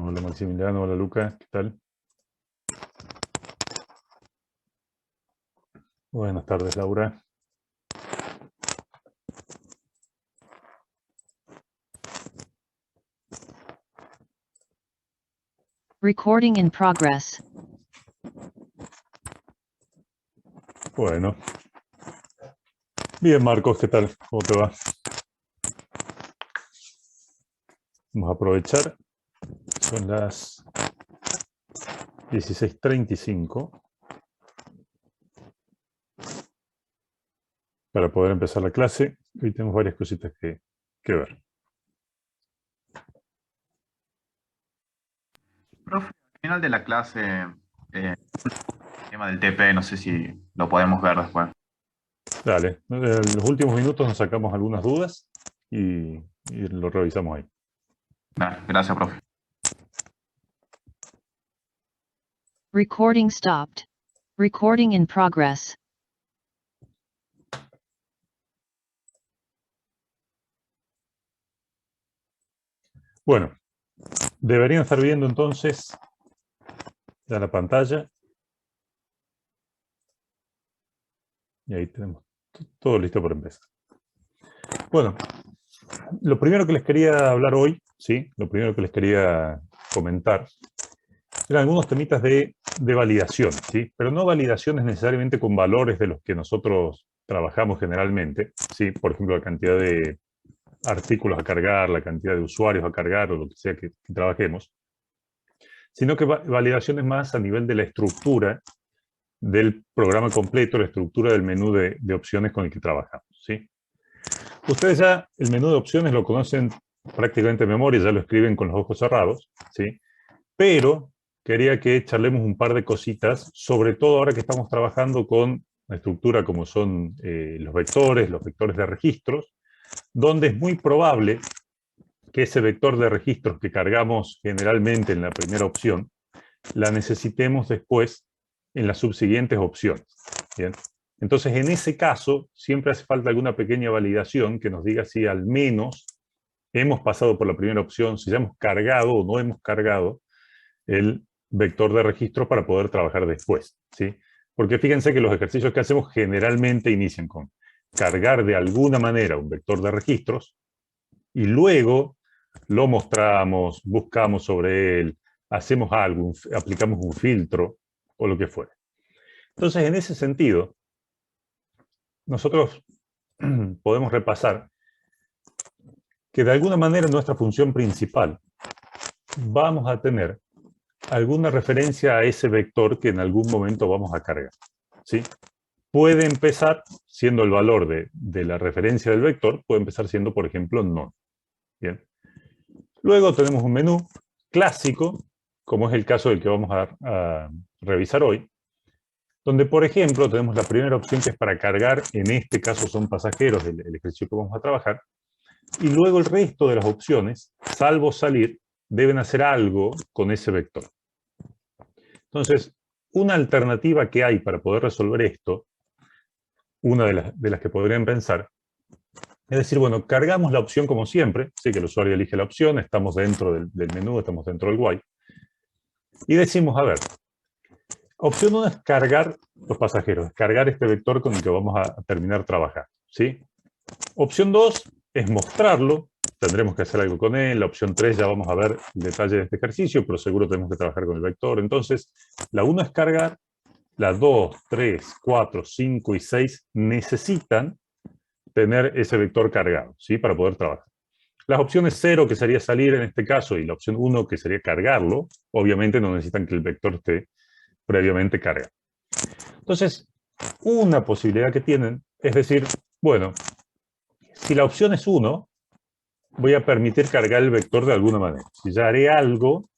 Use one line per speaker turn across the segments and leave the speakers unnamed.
Hola Maximiliano, hola Luca, ¿qué tal? Buenas tardes, Laura.
Recording in progress.
Bueno. Bien, Marcos, ¿qué tal? ¿Cómo te va? Vamos a aprovechar. Son las 16:35 para poder empezar la clase. Hoy tenemos varias cositas que ver.
Profe, al final de la clase, el tema del TP, no sé si lo podemos ver después.
Dale, en los últimos minutos nos sacamos algunas dudas y lo revisamos ahí.
Dale, gracias, profe.
Recording stopped. Recording in progress.
Bueno, deberían estar viendo entonces ya la pantalla. Y ahí tenemos todo listo para empezar. Bueno, lo primero que les quería hablar hoy, ¿sí? Lo primero que les quería comentar, eran algunos temitas de validación, ¿sí? Pero no validaciones necesariamente con valores de los que nosotros trabajamos generalmente, ¿sí? Por ejemplo, la cantidad de artículos a cargar, la cantidad de usuarios a cargar o lo que sea que trabajemos, sino que validaciones más a nivel de la estructura del programa completo, la estructura del menú de opciones con el que trabajamos, ¿sí? Ustedes ya el menú de opciones lo conocen prácticamente de memoria, ya lo escriben con los ojos cerrados, ¿sí? Pero quería que charlemos un par de cositas, sobre todo ahora que estamos trabajando con una estructura como son los vectores de registros, donde es muy probable que ese vector de registros que cargamos generalmente en la primera opción, la necesitemos después en las subsiguientes opciones. ¿Bien? Entonces, en ese caso, siempre hace falta alguna pequeña validación que nos diga si al menos hemos pasado por la primera opción, si ya hemos cargado o no hemos cargado el vector de registro para poder trabajar después, ¿sí? Porque fíjense que los ejercicios que hacemos generalmente inician con cargar de alguna manera un vector de registros y luego lo mostramos, buscamos sobre él, hacemos algo, aplicamos un filtro o lo que fuera. Entonces, en ese sentido, nosotros podemos repasar que de alguna manera en nuestra función principal vamos a tener alguna referencia a ese vector que en algún momento vamos a cargar, ¿sí? Puede empezar siendo el valor de la referencia del vector, puede empezar siendo, por ejemplo, none. Bien. Luego tenemos un menú clásico, como es el caso del que vamos a revisar hoy, donde, por ejemplo, tenemos la primera opción que es para cargar, en este caso son pasajeros, el ejercicio que vamos a trabajar, y luego el resto de las opciones, salvo salir, deben hacer algo con ese vector. Entonces, una alternativa que hay para poder resolver esto, una de las que podrían pensar, es decir, bueno, cargamos la opción como siempre, sí que el usuario elige la opción, estamos dentro del menú, estamos dentro del while, y decimos, a ver, opción 1 es cargar los pasajeros, es cargar este vector con el que vamos a terminar trabajando, ¿sí? Opción 2 es mostrarlo, tendremos que hacer algo con él. La opción 3 ya vamos a ver el detalle de este ejercicio, pero seguro tenemos que trabajar con el vector. Entonces, la 1 es cargar, la 2, 3, 4, 5 y 6 necesitan tener ese vector cargado, ¿sí? Para poder trabajar. Las opciones 0, que sería salir en este caso, y la opción 1, que sería cargarlo, obviamente no necesitan que el vector esté previamente cargado. Entonces, una posibilidad que tienen es decir, bueno, si la opción es 1, voy a permitir cargar el vector de alguna manera. Si ya haré algo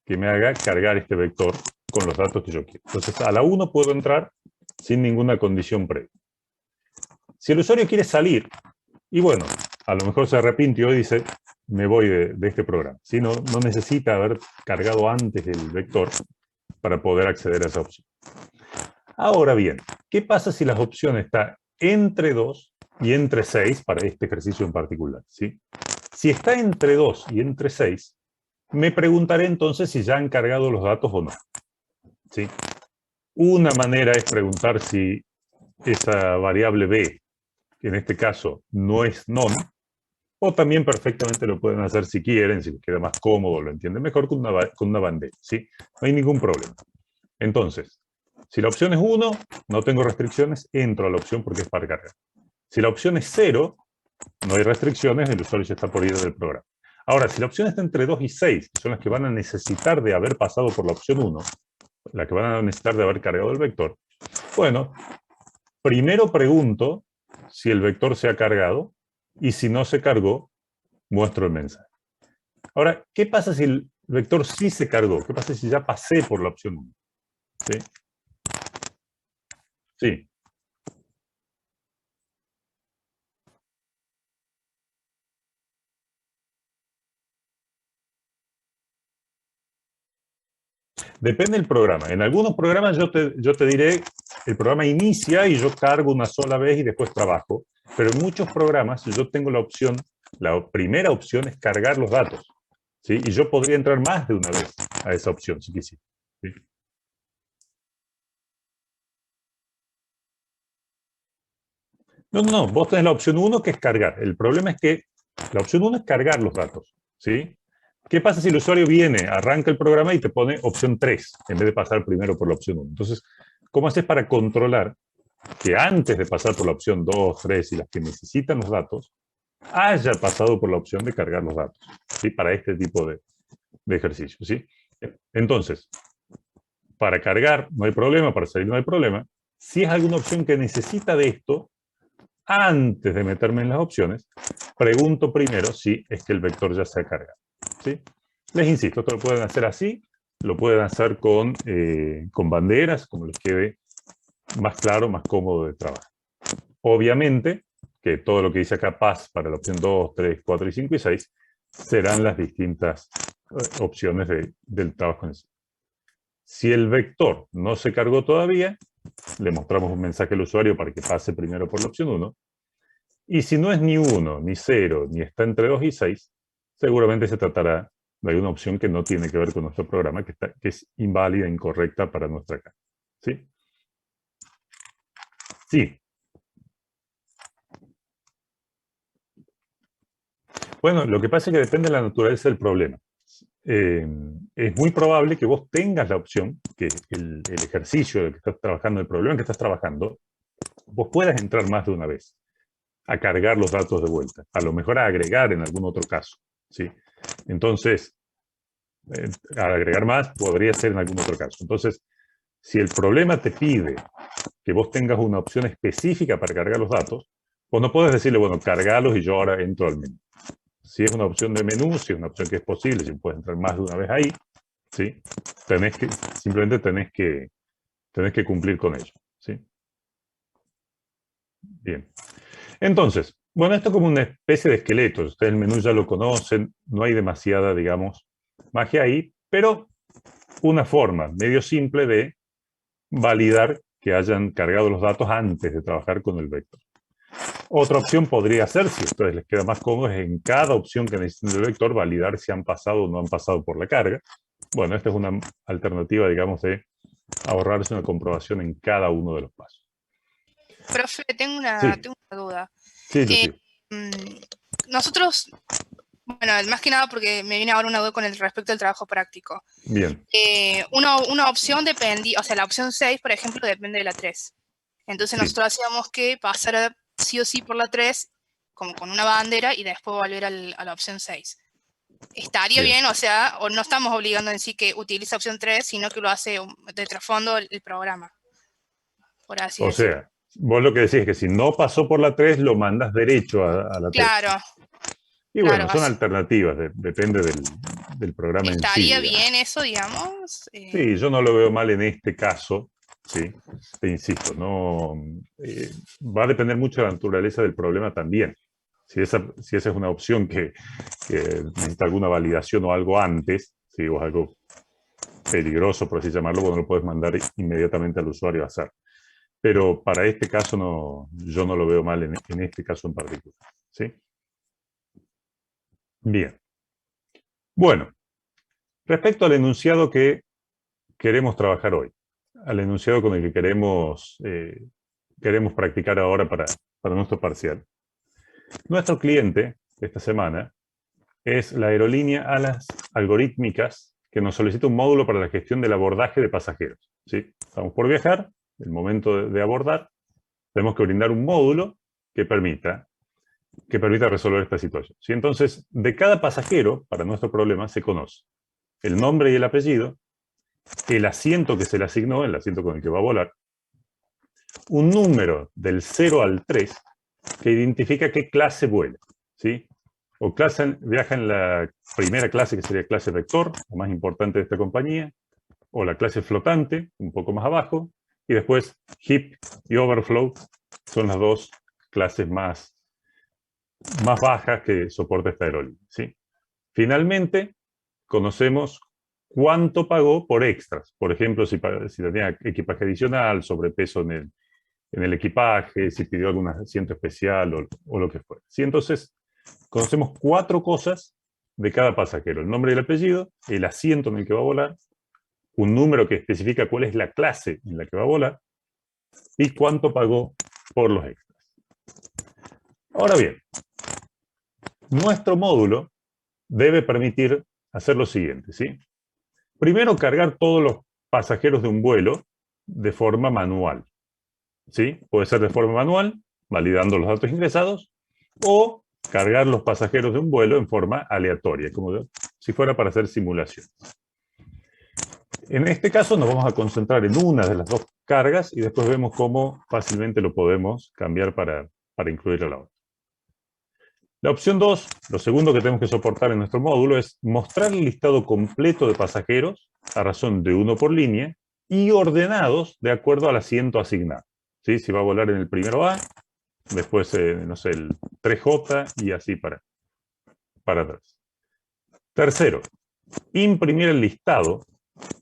que me haga cargar este vector con los datos que yo quiero. Entonces, a la 1 puedo entrar sin ninguna condición previa. Si el usuario quiere salir, y bueno, a lo mejor se arrepintió y dice, me voy de este programa. ¿Sí? No necesita haber cargado antes el vector para poder acceder a esa opción. Ahora bien, ¿qué pasa si la opción está entre 2 y entre 6 para este ejercicio en particular? ¿Sí? Si está entre 2 y entre 6, me preguntaré entonces si ya han cargado los datos o no. ¿Sí? Una manera es preguntar si esa variable b, que en este caso no es none, o también perfectamente lo pueden hacer si quieren, si les queda más cómodo, lo entienden mejor con una bandeja. ¿Sí? No hay ningún problema. Entonces, si la opción es 1, no tengo restricciones, entro a la opción porque es para cargar. Si la opción es 0, no hay restricciones, el usuario ya está por ir del programa. Ahora, si la opción está entre 2 y 6, que son las que van a necesitar de haber pasado por la opción 1, la que van a necesitar de haber cargado el vector, bueno, primero pregunto si el vector se ha cargado, y si no se cargó, muestro el mensaje. Ahora, ¿qué pasa si el vector sí se cargó? ¿Qué pasa si ya pasé por la opción 1? ¿Sí? Sí. Depende del programa. En algunos programas yo te diré, el programa inicia y yo cargo una sola vez y después trabajo. Pero en muchos programas yo tengo la opción, la primera opción es cargar los datos. ¿Sí? Y yo podría entrar más de una vez a esa opción, si quisiera. ¿Sí? No, no, no. Vos tenés la opción 1 que es cargar. El problema es que la opción 1 es cargar los datos. ¿Sí? ¿Qué pasa si el usuario viene, arranca el programa y te pone opción 3 en vez de pasar primero por la opción 1? Entonces, ¿cómo haces para controlar que antes de pasar por la opción 2, 3 y las que necesitan los datos, haya pasado por la opción de cargar los datos? ¿Sí? Para este tipo de ejercicio. ¿Sí? Entonces, para cargar no hay problema, para salir no hay problema. Si es alguna opción que necesita de esto, antes de meterme en las opciones, pregunto primero si es que el vector ya se ha cargado. ¿Sí? Les insisto, esto lo pueden hacer así, lo pueden hacer con banderas, como les quede más claro, más cómodo de trabajar. Obviamente, que todo lo que dice acá pass para la opción 2, 3, 4 y 5 y 6 serán las distintas opciones del trabajo en sí. Si el vector no se cargó todavía, le mostramos un mensaje al usuario para que pase primero por la opción 1. Y si no es ni 1, ni 0, ni está entre 2 y 6, seguramente se tratará de una opción que no tiene que ver con nuestro programa, que es inválida, incorrecta para nuestra carga. ¿Sí? Sí. Bueno, lo que pasa es que depende de la naturaleza del problema. Es muy probable que vos tengas la opción, que el ejercicio del que estás trabajando, el problema que estás trabajando, vos puedas entrar más de una vez a cargar los datos de vuelta, a lo mejor a agregar en algún otro caso. ¿Sí? Entonces, al agregar más podría ser en algún otro caso. Entonces, si el problema te pide que vos tengas una opción específica para cargar los datos, vos no puedes decirle, bueno, cargalos y yo ahora entro al menú. Si es una opción de menú, si es una opción que es posible, si puedes entrar más de una vez ahí, ¿sí? Simplemente tenés que cumplir con ello. ¿Sí? Bien. Entonces, bueno, esto es como una especie de esqueleto. Ustedes el menú ya lo conocen, no hay demasiada, digamos, magia ahí, pero una forma medio simple de validar que hayan cargado los datos antes de trabajar con el vector. Otra opción podría ser, si a ustedes les queda más cómodo, es en cada opción que necesiten del vector validar si han pasado o no han pasado por la carga. Bueno, esta es una alternativa, digamos, de ahorrarse una comprobación en cada uno de los pasos.
Profe, tengo
Sí,
una duda.
sí,
Eh,
Lucía.
Nosotros, bueno, más que nada porque me viene ahora una duda con el respecto al trabajo práctico.
Bien.
Una opción dependía, o sea, la opción 6, por ejemplo, depende de la 3. Entonces
Sí.
nosotros hacíamos que pasara sí o sí por la 3, como con una bandera, y después volver a la opción 6. ¿Estaría bien? O sea, o no estamos obligando en sí que utilice opción 3, sino que lo hace de trasfondo el programa, por así
O
decirlo.
sea, vos lo que decís es que si no pasó por la 3, lo mandas derecho a la 3.
Claro.
Y bueno, son alternativas, depende del programa en sí.
¿Estaría
Digamos.
bien eso, digamos?
Sí, yo no lo veo mal en este caso, ¿sí? Te insisto, no, va a depender mucho de la naturaleza del problema también. Si esa es una opción que necesita alguna validación o algo antes, ¿sí? O algo peligroso, por así llamarlo, bueno, lo puedes mandar inmediatamente al usuario a hacer. Pero para este caso yo no lo veo mal en este caso en particular. ¿Sí? Bien. Bueno, Respecto al enunciado que queremos trabajar hoy, al enunciado con el que queremos practicar ahora para nuestro parcial. Nuestro cliente esta semana es la aerolínea Alas Algorítmicas, que nos solicita un módulo para la gestión del abordaje de pasajeros. ¿Sí? Estamos por viajar, el momento de abordar, tenemos que brindar un módulo que permita resolver esta situación. ¿Sí? Entonces, de cada pasajero, para nuestro problema, se conoce el nombre y el apellido, el asiento que se le asignó, el asiento con el que va a volar, un número del 0 al 3 que identifica qué clase vuela. ¿Sí? O viaja en la primera clase, que sería clase vector, la más importante de esta compañía, o la clase flotante, un poco más abajo, y después HIP y Overflow son las dos clases más bajas que soporta esta aerolínea. ¿Sí? Finalmente, conocemos cuánto pagó por extras. Por ejemplo, si tenía equipaje adicional, sobrepeso en el equipaje, si pidió algún asiento especial o lo que fuera. ¿Sí? Entonces, conocemos 4 cosas de cada pasajero: el nombre y el apellido, el asiento en el que va a volar, un número que especifica cuál es la clase en la que va a volar y cuánto pagó por los extras. Ahora bien, nuestro módulo debe permitir hacer lo siguiente, ¿sí? Primero, cargar todos los pasajeros de un vuelo de forma manual. ¿Sí? Puede ser de forma manual, validando los datos ingresados, o cargar los pasajeros de un vuelo en forma aleatoria, como si fuera para hacer simulaciones. En este caso nos vamos a concentrar en una de las dos cargas y después vemos cómo fácilmente lo podemos cambiar para incluir a la otra. La opción 2, lo segundo que tenemos que soportar en nuestro módulo, es mostrar el listado completo de pasajeros a razón de 1 por línea y ordenados de acuerdo al asiento asignado. ¿Sí? Si va a volar en el primero A, después, no sé, el 3J y así para atrás. Tercero, imprimir el listado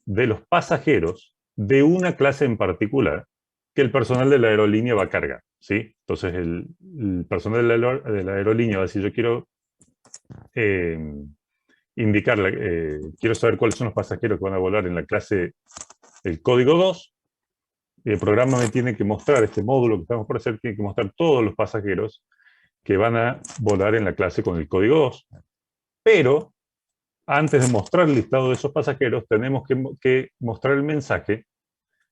de los pasajeros de una clase en particular que el personal de la aerolínea va a cargar. ¿Sí? Entonces, el personal de la aerolínea va a decir: yo quiero quiero saber cuáles son los pasajeros que van a volar en la clase, el código 2, y el programa me tiene que mostrar, este módulo que estamos por hacer, tiene que mostrar todos los pasajeros que van a volar en la clase con el código 2. Pero, antes de mostrar el listado de esos pasajeros, tenemos que mostrar el mensaje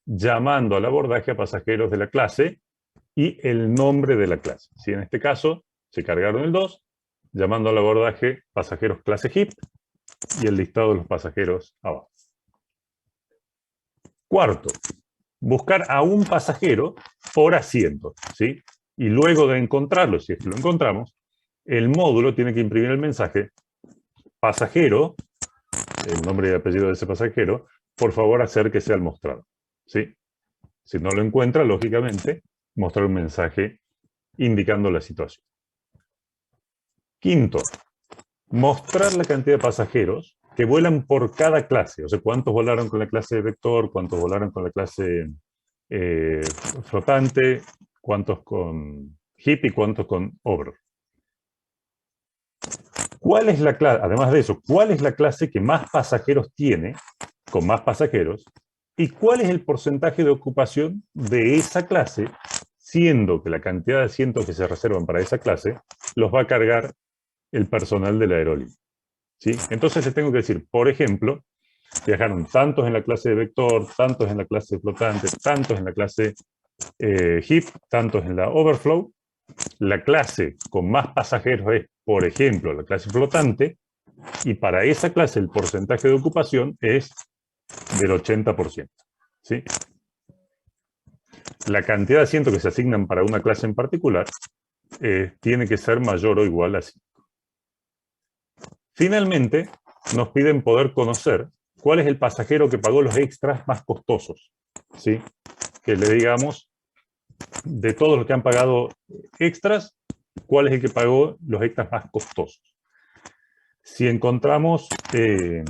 llamando al abordaje a pasajeros de la clase y el nombre de la clase. Si en este caso se cargaron el 2, llamando al abordaje pasajeros clase HIP y el listado de los pasajeros abajo. Cuarto, buscar a un pasajero por asiento, ¿sí? Y luego de encontrarlo, si es que lo encontramos, el módulo tiene que imprimir el mensaje: pasajero, el nombre y apellido de ese pasajero, por favor acérquese al mostrador. ¿Sí? Si no lo encuentra, lógicamente, mostrar un mensaje indicando la situación. Quinto, mostrar la cantidad de pasajeros que vuelan por cada clase. O sea, cuántos volaron con la clase de vector, cuántos volaron con la clase flotante, cuántos con HIP y cuántos con Over. ¿Cuál es la clase? Además de eso, ¿cuál es la clase que más pasajeros tiene, con más pasajeros? ¿Y cuál es el porcentaje de ocupación de esa clase, siendo que la cantidad de asientos que se reservan para esa clase los va a cargar el personal de la aerolínea? ¿Sí? Entonces les tengo que decir, por ejemplo, viajaron tantos en la clase de vector, tantos en la clase flotante, tantos en la clase HIP, tantos en la Overflow. La clase con más pasajeros es, por ejemplo, la clase flotante, y para esa clase el porcentaje de ocupación es del 80%. ¿Sí? La cantidad de asientos que se asignan para una clase en particular tiene que ser mayor o igual a 5. Finalmente, nos piden poder conocer cuál es el pasajero que pagó los extras más costosos. ¿Sí? Que le digamos, de todos los que han pagado extras, cuál es el que pagó los extras más costosos. Si encontramos, es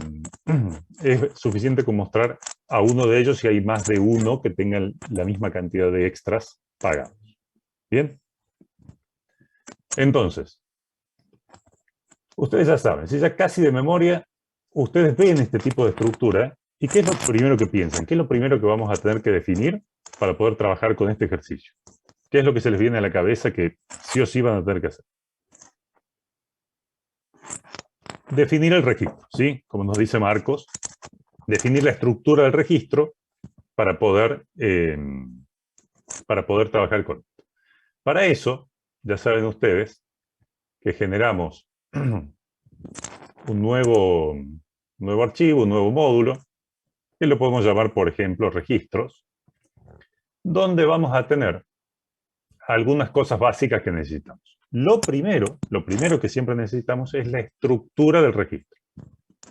suficiente con mostrar a uno de ellos si hay más de uno que tengan la misma cantidad de extras pagados. ¿Bien? Entonces, ustedes ya saben, si ya casi de memoria ustedes ven este tipo de estructura, ¿y qué es lo primero que piensan? ¿Qué es lo primero que vamos a tener que definir para poder trabajar con este ejercicio? ¿Qué es lo que se les viene a la cabeza que sí o sí van a tener que hacer? Definir el registro, ¿sí? Como nos dice Marcos, definir la estructura del registro para poder trabajar con esto. Para eso, ya saben ustedes que generamos un nuevo archivo, un nuevo módulo, que lo podemos llamar, por ejemplo, registros, donde vamos a tener algunas cosas básicas que necesitamos. Lo primero que siempre necesitamos es la estructura del registro.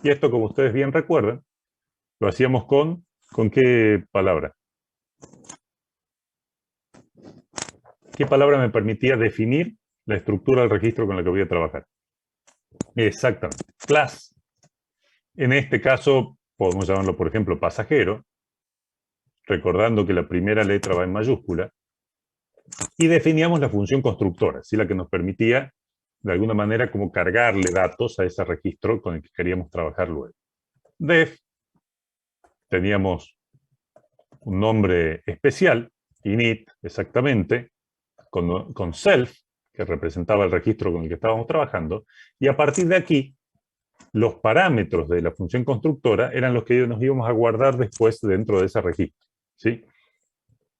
Y esto, como ustedes bien recuerdan, lo hacíamos ¿con qué palabra? ¿Qué palabra me permitía definir la estructura del registro con la que voy a trabajar? Exactamente, class. En este caso, podemos llamarlo, por ejemplo, pasajero, recordando que la primera letra va en mayúscula, y definíamos la función constructora, ¿sí? La que nos permitía, de alguna manera, como cargarle datos a ese registro con el que queríamos trabajar luego. Def, teníamos un nombre especial, init, exactamente, con self, que representaba el registro con el que estábamos trabajando, y a partir de aquí, los parámetros de la función constructora eran los que nos íbamos a guardar después dentro de ese registro, ¿sí?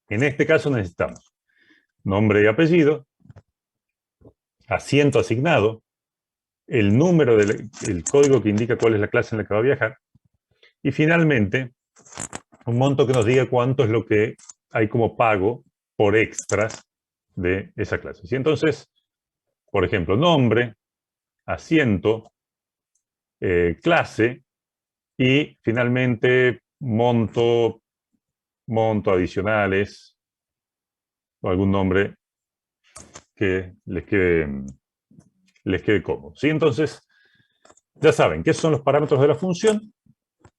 En este caso necesitamos nombre y apellido, asiento asignado, el número el código que indica cuál es la clase en la que va a viajar, y finalmente, un monto que nos diga cuánto es lo que hay como pago por extras de esa clase. ¿Sí? Entonces, por ejemplo, nombre, asiento, clase, y finalmente monto adicionales, o algún nombre que les quede cómodo. ¿Sí? Entonces, ya saben, ¿qué son los parámetros de la función?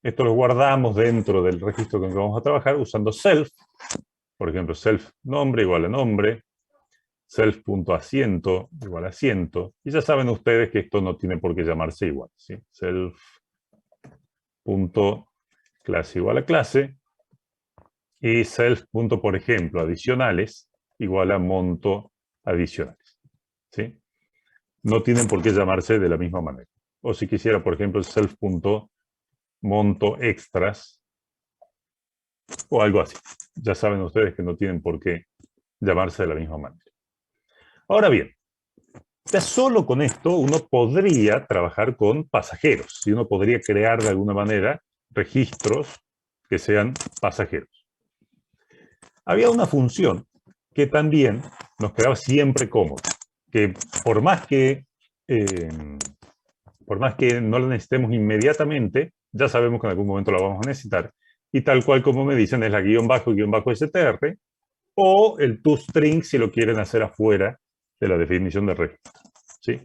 Esto los guardamos dentro del registro con el que vamos a trabajar usando self. Por ejemplo, self nombre igual a nombre, self.asiento igual a asiento. Y ya saben ustedes que esto no tiene por qué llamarse igual, ¿sí? Self.clase igual a clase. Y self. Por ejemplo, adicionales igual a monto adicionales, ¿sí? No tienen por qué llamarse de la misma manera. O si quisiera, por ejemplo, self.monto extras o algo así. Ya saben ustedes que no tienen por qué llamarse de la misma manera. Ahora bien, ya solo con esto uno podría trabajar con pasajeros. Y uno podría crear de alguna manera registros que sean pasajeros. Había una función que también nos quedaba siempre cómoda, que por más que no la necesitemos inmediatamente, ya sabemos que en algún momento la vamos a necesitar, y tal cual como me dicen es la --str, o el toString si lo quieren hacer afuera de la definición de registro. ¿Sí?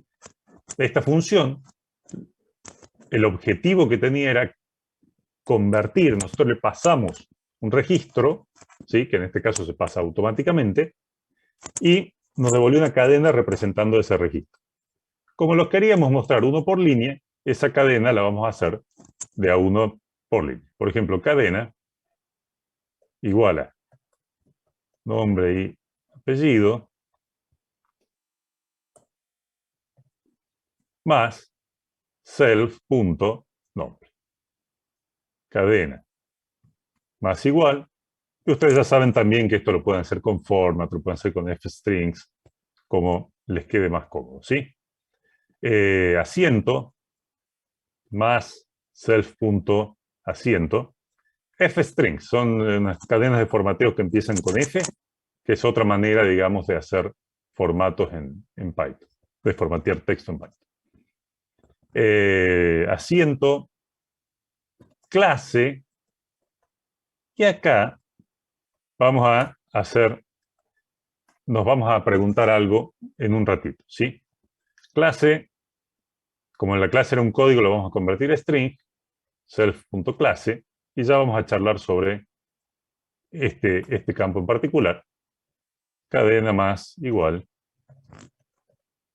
Esta función, el objetivo que tenía era convertir, nosotros le pasamos un registro, ¿sí? Que en este caso se pasa automáticamente, y nos devolvió una cadena representando ese registro. Como lo queríamos mostrar uno por línea, esa cadena la vamos a hacer de a uno por línea. Por ejemplo, cadena igual a nombre y apellido más self.nombre. Cadena más igual. Y ustedes ya saben también que esto lo pueden hacer con format, lo pueden hacer con fstrings, como les quede más cómodo, ¿sí? Asiento más self.asiento. Fstrings son unas cadenas de formateo que empiezan con F, que es otra manera, digamos, de hacer formatos en Python, de formatear texto en Python. Asiento, clase, y acá vamos a nos vamos a preguntar algo en un ratito, ¿sí? Clase, como en la clase era un código, lo vamos a convertir a string, self.clase, y ya vamos a charlar sobre este campo en particular. Cadena más igual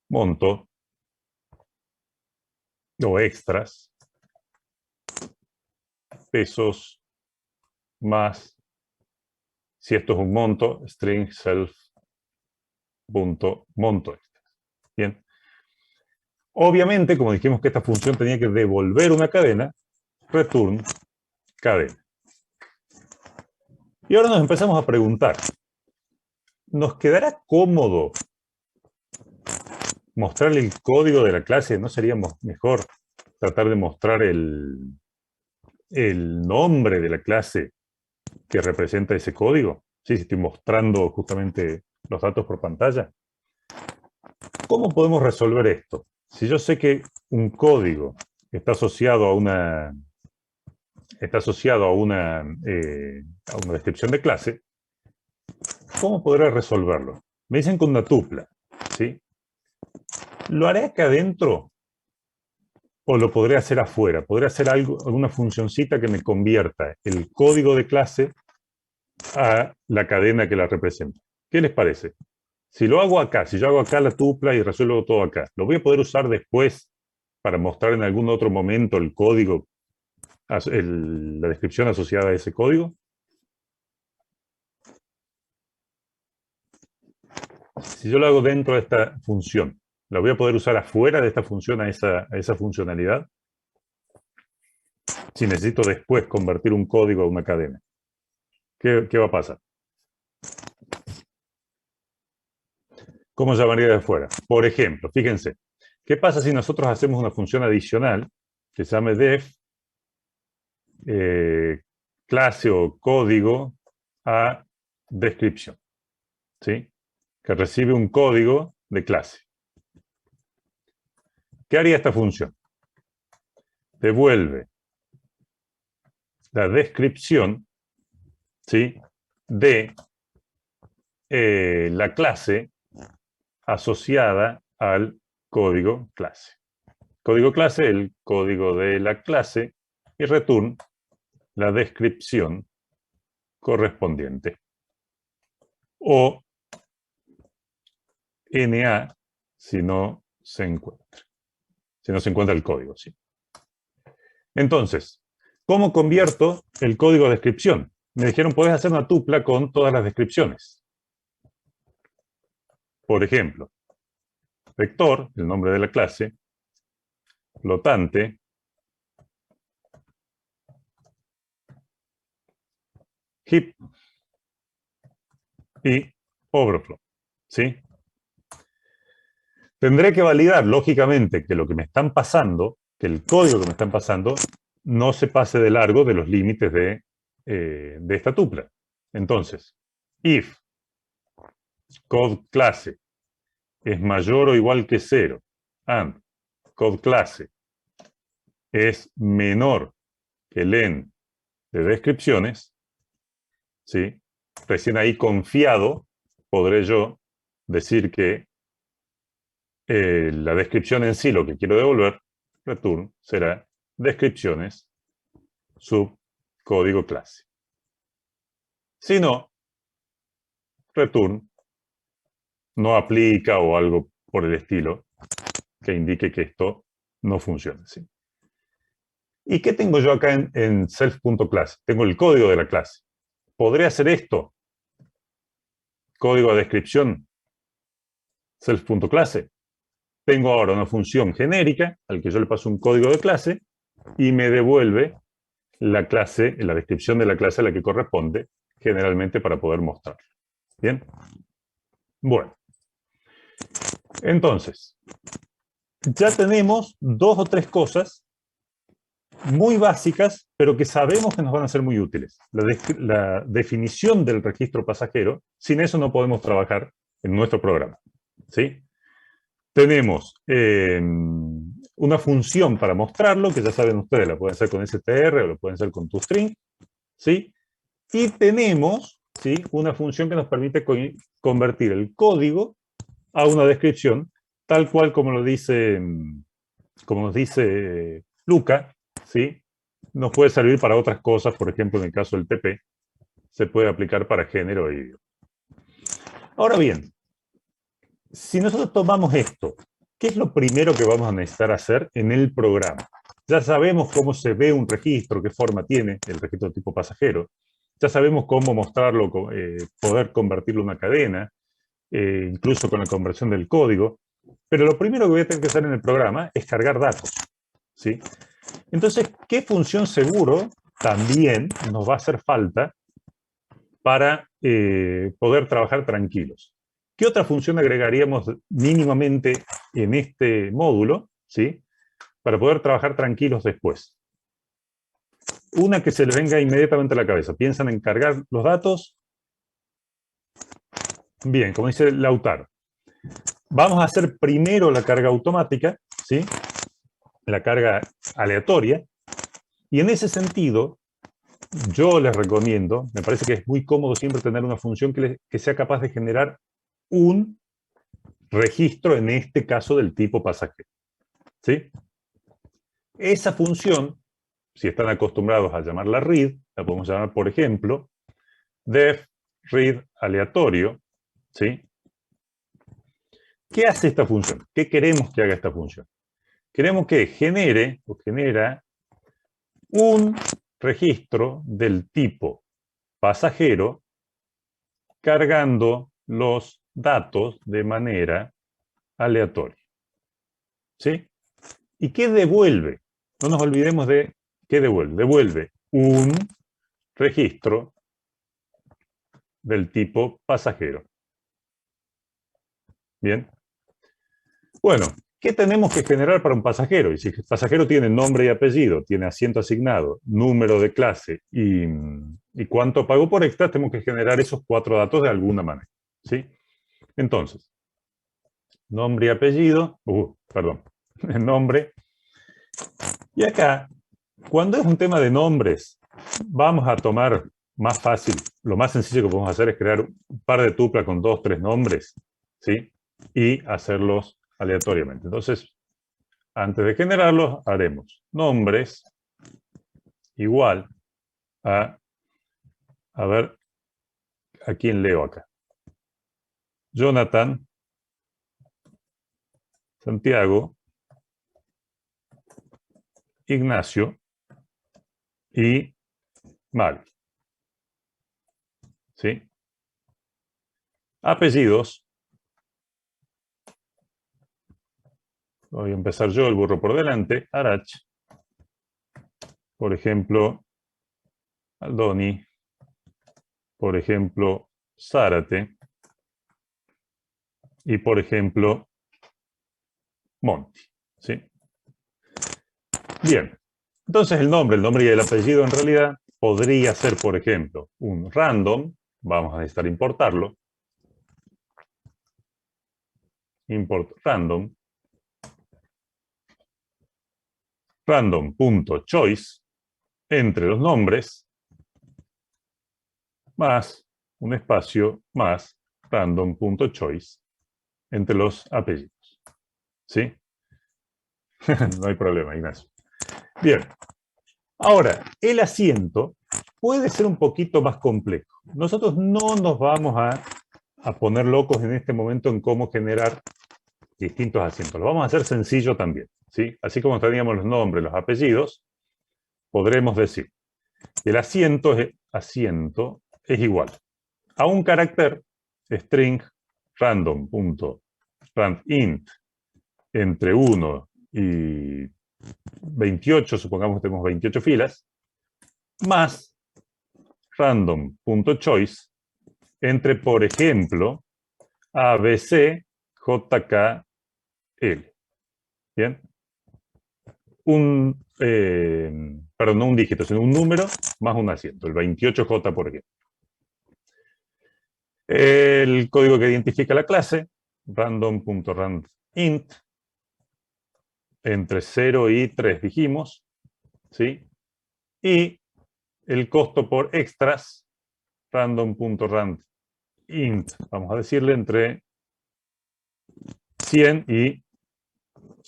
monto o extras pesos más, si esto es un monto, string self.monto. Bien. Obviamente, como dijimos que esta función tenía que devolver una cadena, return cadena. Y ahora nos empezamos a preguntar, ¿nos quedará cómodo mostrarle el código de la clase? ¿No sería mejor tratar de mostrar el nombre de la clase que representa ese código? Sí, si estoy mostrando justamente los datos por pantalla. ¿Cómo podemos resolver esto? Si yo sé que un código está asociado a una descripción de clase, ¿cómo podré resolverlo? Me dicen con una tupla, ¿sí? ¿Lo haré acá adentro o lo podré hacer afuera? ¿Podré hacer alguna funcioncita que me convierta el código de clase a la cadena que la representa? ¿Qué les parece? Si lo hago acá, si yo hago acá la tupla y resuelvo todo acá, ¿lo voy a poder usar después para mostrar en algún otro momento el código, la descripción asociada a ese código? Si yo lo hago dentro de esta función, ¿la voy a poder usar afuera de esta función a esa funcionalidad? Si necesito después convertir un código a una cadena, ¿qué va a pasar? ¿Cómo llamaría de fuera? Por ejemplo, fíjense, ¿qué pasa si nosotros hacemos una función adicional que se llame def clase o código a descripción? ¿Sí? Que recibe un código de clase. ¿Qué haría esta función? Devuelve la descripción, ¿sí?, de la clase asociada al código clase. Código clase, el código de la clase, y return la descripción correspondiente. O NA si no se encuentra. Si no se encuentra el código, sí. Entonces, ¿cómo convierto el código a descripción? Me dijeron, puedes hacer una tupla con todas las descripciones. Por ejemplo, vector, el nombre de la clase, flotante, heap y overflow, ¿sí? Tendré que validar, lógicamente, que lo que me están pasando, que el código que me están pasando, no se pase de largo de los límites de esta tupla. Entonces, if code clase es mayor o igual que 0, and code clase es menor que len de descripciones, ¿sí?, recién ahí confiado podré yo decir que la descripción en sí, lo que quiero devolver, return, será descripciones sub código clase. Si no, return no aplica o algo por el estilo que indique que esto no funciona, ¿sí? ¿Y qué tengo yo acá en self.class? Tengo el código de la clase. ¿Podré hacer esto? Código de descripción self.clase. Tengo ahora una función genérica al que yo le paso un código de clase y me devuelve la clase, la descripción de la clase a la que corresponde, generalmente para poder mostrarlo. ¿Bien? Bueno. Entonces, ya tenemos 2 o 3 cosas muy básicas, pero que sabemos que nos van a ser muy útiles. La definición del registro pasajero, sin eso no podemos trabajar en nuestro programa, ¿sí? Tenemos una función para mostrarlo, que ya saben ustedes, la pueden hacer con str o lo pueden hacer con toString, ¿sí? Y tenemos, ¿sí?, una función que nos permite convertir el código a una descripción, tal cual como nos dice Luca, ¿sí? Nos puede servir para otras cosas, por ejemplo, en el caso del TP, se puede aplicar para género e idioma. Ahora bien, si nosotros tomamos esto, ¿qué es lo primero que vamos a necesitar hacer en el programa? Ya sabemos cómo se ve un registro, qué forma tiene el registro de tipo pasajero. Ya sabemos cómo mostrarlo, poder convertirlo en una cadena, incluso con la conversión del código. Pero lo primero que voy a tener que hacer en el programa es cargar datos, ¿sí? Entonces, ¿qué función seguro también nos va a hacer falta para poder trabajar tranquilos? ¿Qué otra función agregaríamos mínimamente en este módulo, ¿sí? Para poder trabajar tranquilos después? Una que se les venga inmediatamente a la cabeza. ¿Piensan en cargar los datos? Bien, como dice Lautaro. Vamos a hacer primero la carga automática, ¿sí? La carga aleatoria. Y en ese sentido, yo les recomiendo, me parece que es muy cómodo siempre tener una función que sea capaz de generar un registro, en este caso del tipo pasajero, ¿sí? Esa función, si están acostumbrados a llamarla read, la podemos llamar, por ejemplo, def read aleatorio, ¿sí? ¿Qué hace esta función? ¿Qué queremos que haga esta función? Queremos que genere o genera un registro del tipo pasajero cargando los datos de manera aleatoria. ¿Sí? ¿Y qué devuelve? No nos olvidemos de qué devuelve. Devuelve un registro del tipo pasajero. Bien. Bueno, ¿qué tenemos que generar para un pasajero? Y si el pasajero tiene nombre y apellido, tiene asiento asignado, número de clase y cuánto pagó por extra, tenemos que generar esos 4 datos de alguna manera. ¿Sí? Entonces, nombre y apellido, perdón, nombre. Y acá, cuando es un tema de nombres, vamos a tomar más fácil, lo más sencillo que podemos hacer es crear un par de tuplas con 2, 3 nombres, ¿sí? Y hacerlos aleatoriamente. Entonces, antes de generarlos, haremos nombres igual a ver, ¿a quién leo acá? Jonathan, Santiago, Ignacio y Mavi. ¿Sí? Apellidos. Voy a empezar yo, el burro por delante. Arach. Por ejemplo, Aldoni. Por ejemplo, Zárate. Y por ejemplo, Monti. ¿Sí? Bien. Entonces el nombre y el apellido en realidad podría ser, por ejemplo, un random. Vamos a necesitar importarlo. Import random. Random.choice entre los nombres más un espacio más random.choice entre los apellidos. ¿Sí? No hay problema, Ignacio. Bien. Ahora, el asiento puede ser un poquito más complejo. Nosotros no nos vamos a poner locos en este momento en cómo generar distintos asientos. Lo vamos a hacer sencillo también. ¿Sí? Así como teníamos los nombres, los apellidos, podremos decir que el asiento es igual a un carácter string random.randint entre 1 y 28, supongamos que tenemos 28 filas, más random.choice entre, por ejemplo, ABC, JK, L. ¿Bien? Perdón, no un dígito, sino un número más un asiento, el 28J, por ejemplo. El código que identifica la clase, random.randint, entre 0 y 3 dijimos, ¿sí? Y el costo por extras, random.randint, vamos a decirle entre 100 y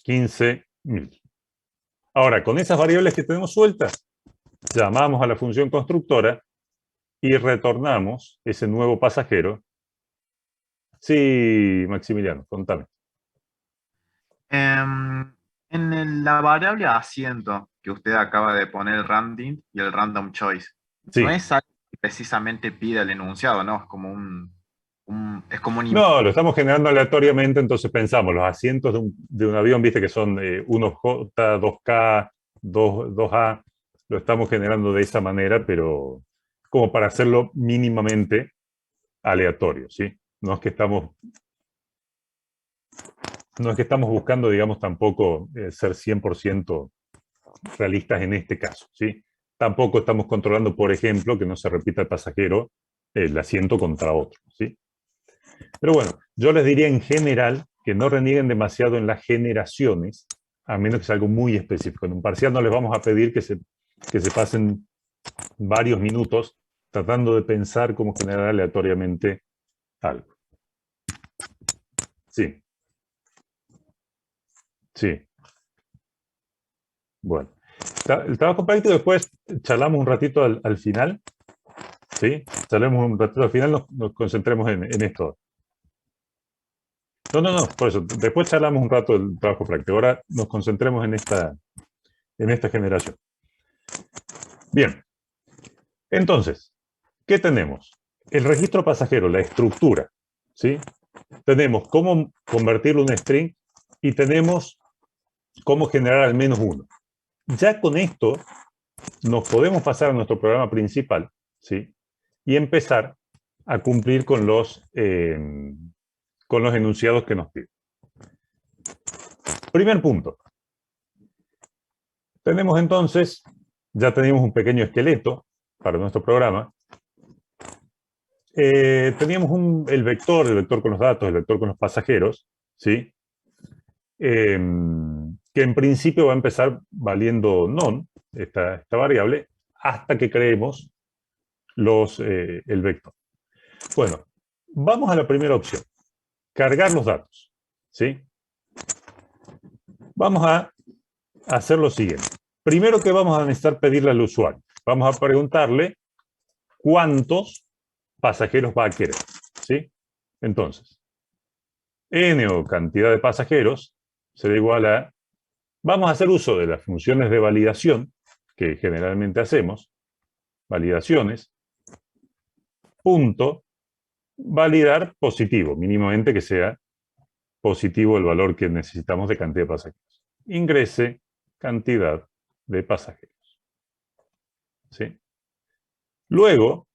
15.000. Ahora, con esas variables que tenemos sueltas, llamamos a la función constructora y retornamos ese nuevo pasajero. Sí, Maximiliano, contame.
En la variable asiento que usted acaba de poner el random y el random choice,
Sí.
no es algo que precisamente pida el enunciado, ¿no? Es como es como un
No, lo estamos generando aleatoriamente, entonces pensamos, los asientos de un avión, viste que son 1J, 2K, 2A, lo estamos generando de esa manera, pero como para hacerlo mínimamente aleatorio, ¿sí? No es que estamos buscando, digamos, tampoco ser 100% realistas en este caso, ¿sí? Tampoco estamos controlando, por ejemplo, que no se repita el pasajero el asiento contra otro, ¿sí? Pero bueno, yo les diría en general que no renieguen demasiado en las generaciones, a menos que sea algo muy específico. En un parcial no les vamos a pedir que se pasen varios minutos tratando de pensar cómo generar aleatoriamente algo. Sí. Sí. Bueno. El trabajo práctico después charlamos un ratito al final. ¿Sí? Charlemos un ratito al final, nos concentremos en esto. No, por eso. Después charlamos un rato del trabajo práctico. Ahora nos concentremos en esta generación. Bien. Entonces, ¿qué tenemos? El registro pasajero, la estructura, ¿sí? Tenemos cómo convertirlo en un string y tenemos cómo generar al menos uno. Ya con esto nos podemos pasar a nuestro programa principal, ¿sí? Y empezar a cumplir con los enunciados que nos piden. Primer punto. Tenemos entonces, ya tenemos un pequeño esqueleto para nuestro programa. Teníamos el vector con los datos, el vector con los pasajeros, ¿sí? Que en principio va a empezar valiendo none, esta variable, hasta que creemos el vector. Bueno, vamos a la primera opción, cargar los datos, ¿sí? Vamos a hacer lo siguiente. Primero que vamos a necesitar pedirle al usuario. Vamos a preguntarle cuántos pasajeros va a querer, ¿sí? Entonces, n o cantidad de pasajeros será igual a... Vamos a hacer uso de las funciones de validación que generalmente hacemos. Validaciones. Punto. Validar positivo, mínimamente que sea positivo el valor que necesitamos de cantidad de pasajeros. Ingrese cantidad de pasajeros. ¿Sí? Luego,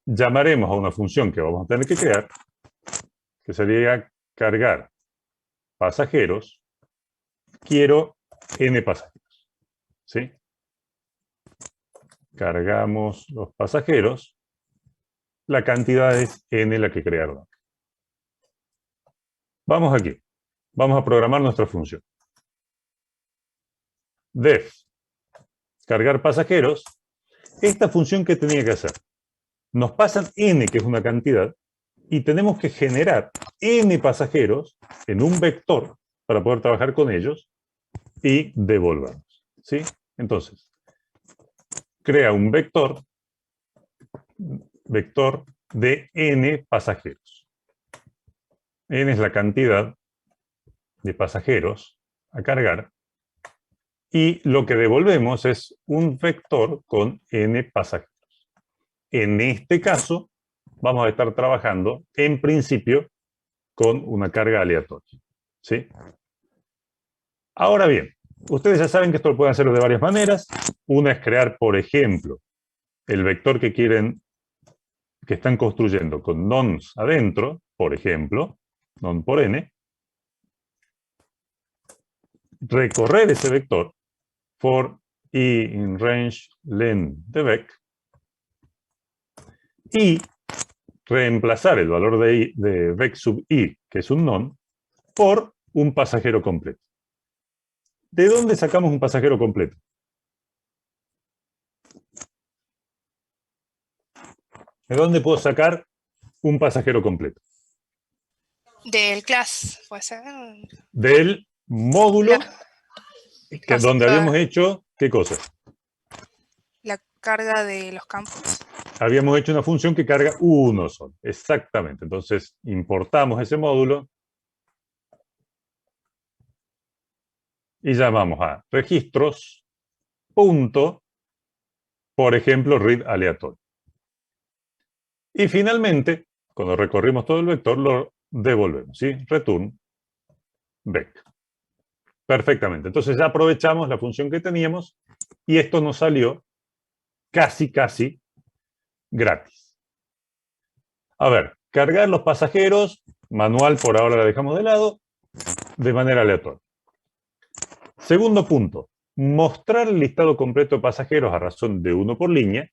llamaremos a una función que vamos a tener que crear, que sería cargar pasajeros. Quiero n pasajeros. ¿Sí? Cargamos los pasajeros. La cantidad es n la que crearon. Vamos aquí. Vamos a programar nuestra función. Def. Cargar pasajeros. Esta función, ¿qué tenía que hacer? Nos pasan n, que es una cantidad, y tenemos que generar n pasajeros en un vector para poder trabajar con ellos y devolverlos. ¿Sí? Entonces, crea un vector de n pasajeros. N es la cantidad de pasajeros a cargar, y lo que devolvemos es un vector con n pasajeros. En este caso, vamos a estar trabajando, en principio, con una carga aleatoria. ¿Sí? Ahora bien, ustedes ya saben que esto lo pueden hacer de varias maneras. Una es crear, por ejemplo, el vector que están construyendo con nons adentro, por ejemplo, non por n, recorrer ese vector for i in range len de vec y reemplazar el valor de vec sub i, que es un non, por un pasajero completo. ¿De dónde sacamos un pasajero completo? ¿De dónde puedo sacar un pasajero completo?
Del class, puede ser.
Del módulo donde
Claro.
habíamos hecho, ¿qué cosa?
La carga de los campos.
Habíamos hecho una función que carga uno solo. Exactamente. Entonces, importamos ese módulo. y llamamos a registros, punto, por ejemplo, read aleatorio. Y finalmente, cuando recorrimos todo el vector, lo devolvemos, ¿sí? Return vec. Perfectamente. Entonces ya aprovechamos la función que teníamos y esto nos salió casi gratis. A ver, cargar los pasajeros, manual por ahora la dejamos de lado, de manera aleatoria. Segundo punto, mostrar el listado completo de pasajeros a razón de 1 por línea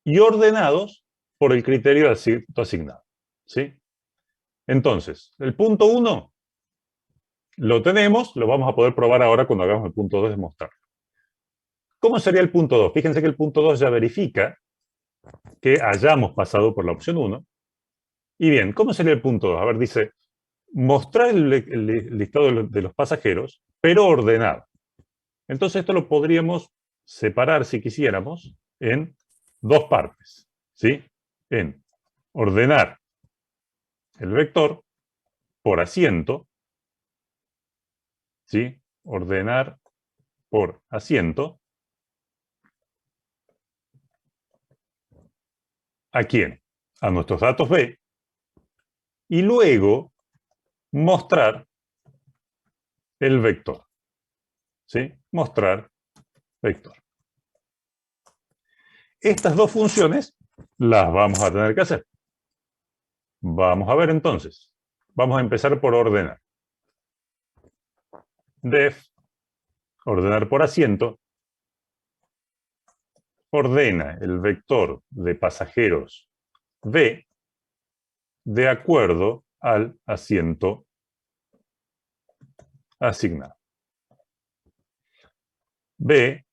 y ordenados por el criterio asignado, ¿sí? Entonces, el punto 1 lo tenemos, lo vamos a poder probar ahora cuando hagamos el punto 2 de mostrarlo. ¿Cómo sería el punto 2? Fíjense que el punto 2 ya verifica que hayamos pasado por la opción 1. Y bien, ¿cómo sería el punto 2? A ver, dice, mostrar el listado de los pasajeros, pero ordenado. Entonces esto lo podríamos separar, si quisiéramos, en dos partes, ¿sí? En ordenar el vector por asiento, ¿sí? Ordenar por asiento. ¿A quién? A nuestros datos B. Y luego mostrar el vector. ¿Sí? Mostrar vector. Estas dos funciones las vamos a tener que hacer. Vamos a ver entonces. Vamos a empezar por ordenar. Def, ordenar por asiento, ordena el vector de pasajeros B de acuerdo al asiento asignado. B,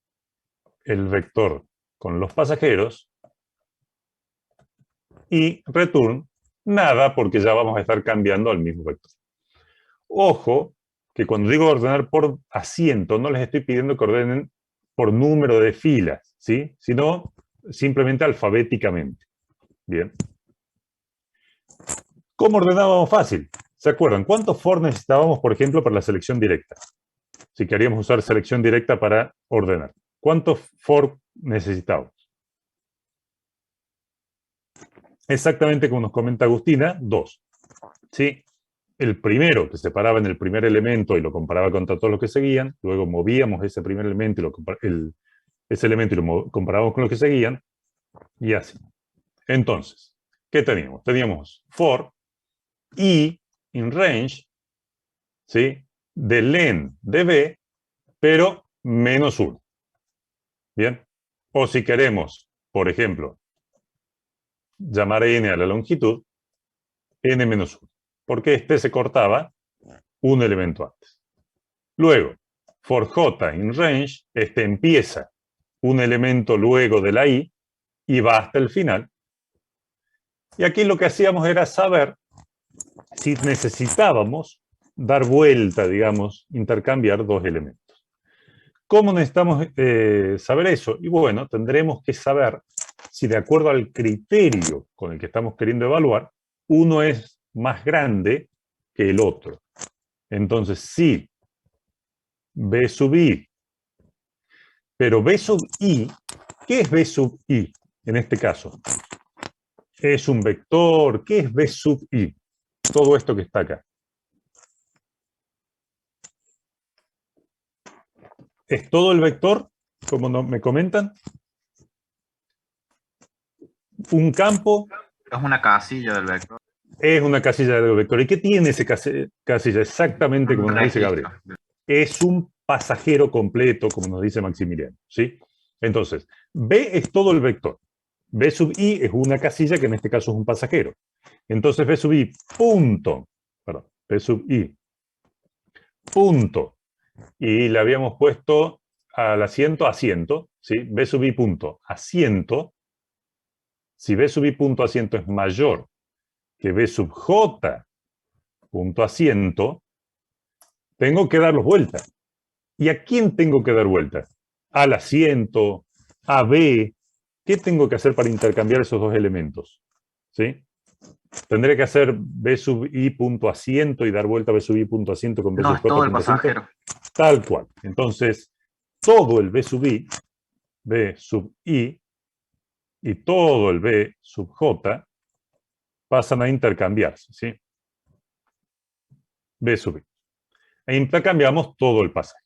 el vector con los pasajeros, y return, nada, porque ya vamos a estar cambiando al mismo vector. Ojo, que cuando digo ordenar por asiento, no les estoy pidiendo que ordenen por número de filas, ¿sí? Sino simplemente alfabéticamente. Bien. ¿Cómo ordenábamos? Fácil. ¿Se acuerdan? ¿Cuántos for necesitábamos, por ejemplo, para la selección directa? Si queríamos usar selección directa para ordenar. ¿Cuántos for necesitábamos? Exactamente como nos comenta Agustina, 2. ¿Sí? El primero, que se paraba en el primer elemento y lo comparaba contra todos los que seguían, luego movíamos ese primer elemento y ese elemento y lo comparábamos con los que seguían, y así. Entonces, ¿qué teníamos? Teníamos for i in range, ¿sí? De len de b, pero menos 1. ¿Bien? O si queremos, por ejemplo, llamar n a la longitud, n menos 1. Porque este se cortaba un elemento antes. Luego, for j in range, este empieza un elemento luego de la i y va hasta el final. Y aquí lo que hacíamos era saber si necesitábamos dar vuelta, digamos, intercambiar dos elementos. ¿Cómo necesitamos saber eso? Y bueno, tendremos que saber si de acuerdo al criterio con el que estamos queriendo evaluar, uno es más grande que el otro. Entonces, si B sub i, pero B sub i, ¿qué es B sub i en este caso? ¿Es un vector? ¿Qué es B sub i? Todo esto que está acá. ¿Es todo el vector, como me comentan? ¿Un campo?
Es una casilla del vector.
Es una casilla del vector. ¿Y qué tiene ese casilla? Exactamente como nos dice Gabriel. Es un pasajero completo, como nos dice Maximiliano, ¿sí? Entonces, B es todo el vector. B sub i es una casilla que en este caso es un pasajero. Entonces, B sub i punto, perdón, B sub i punto, y le habíamos puesto al asiento, ¿sí? B sub i punto asiento. Si B sub i punto asiento es mayor que B sub j punto asiento, tengo que darlos vuelta. ¿Y a quién tengo que dar vuelta? Al asiento, a B. ¿Qué tengo que hacer para intercambiar esos dos elementos? ¿Sí? ¿Tendré que hacer B sub i punto asiento y dar vuelta a B sub i punto asiento con B
No,
sub
es
j
todo el
punto asiento?
pasajero.
Tal cual. Entonces, todo el B sub I, B sub I, y todo el B sub J pasan a intercambiarse, ¿sí? B sub I. E intercambiamos todo el pasaje,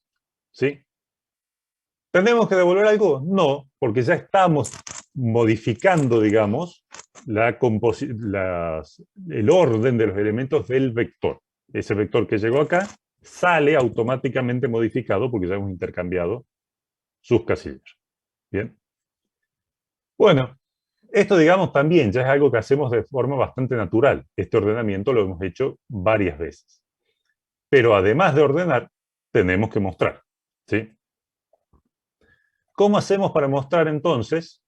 ¿sí? ¿Tenemos que devolver algo? No, porque ya estamos modificando, digamos, el orden de los elementos del vector. Ese vector que llegó acá sale automáticamente modificado porque ya hemos intercambiado sus casillas. ¿Bien? Bueno, esto, digamos, también ya es algo que hacemos de forma bastante natural. Este ordenamiento lo hemos hecho varias veces. Pero además de ordenar, tenemos que mostrar, ¿sí? ¿Cómo hacemos para mostrar entonces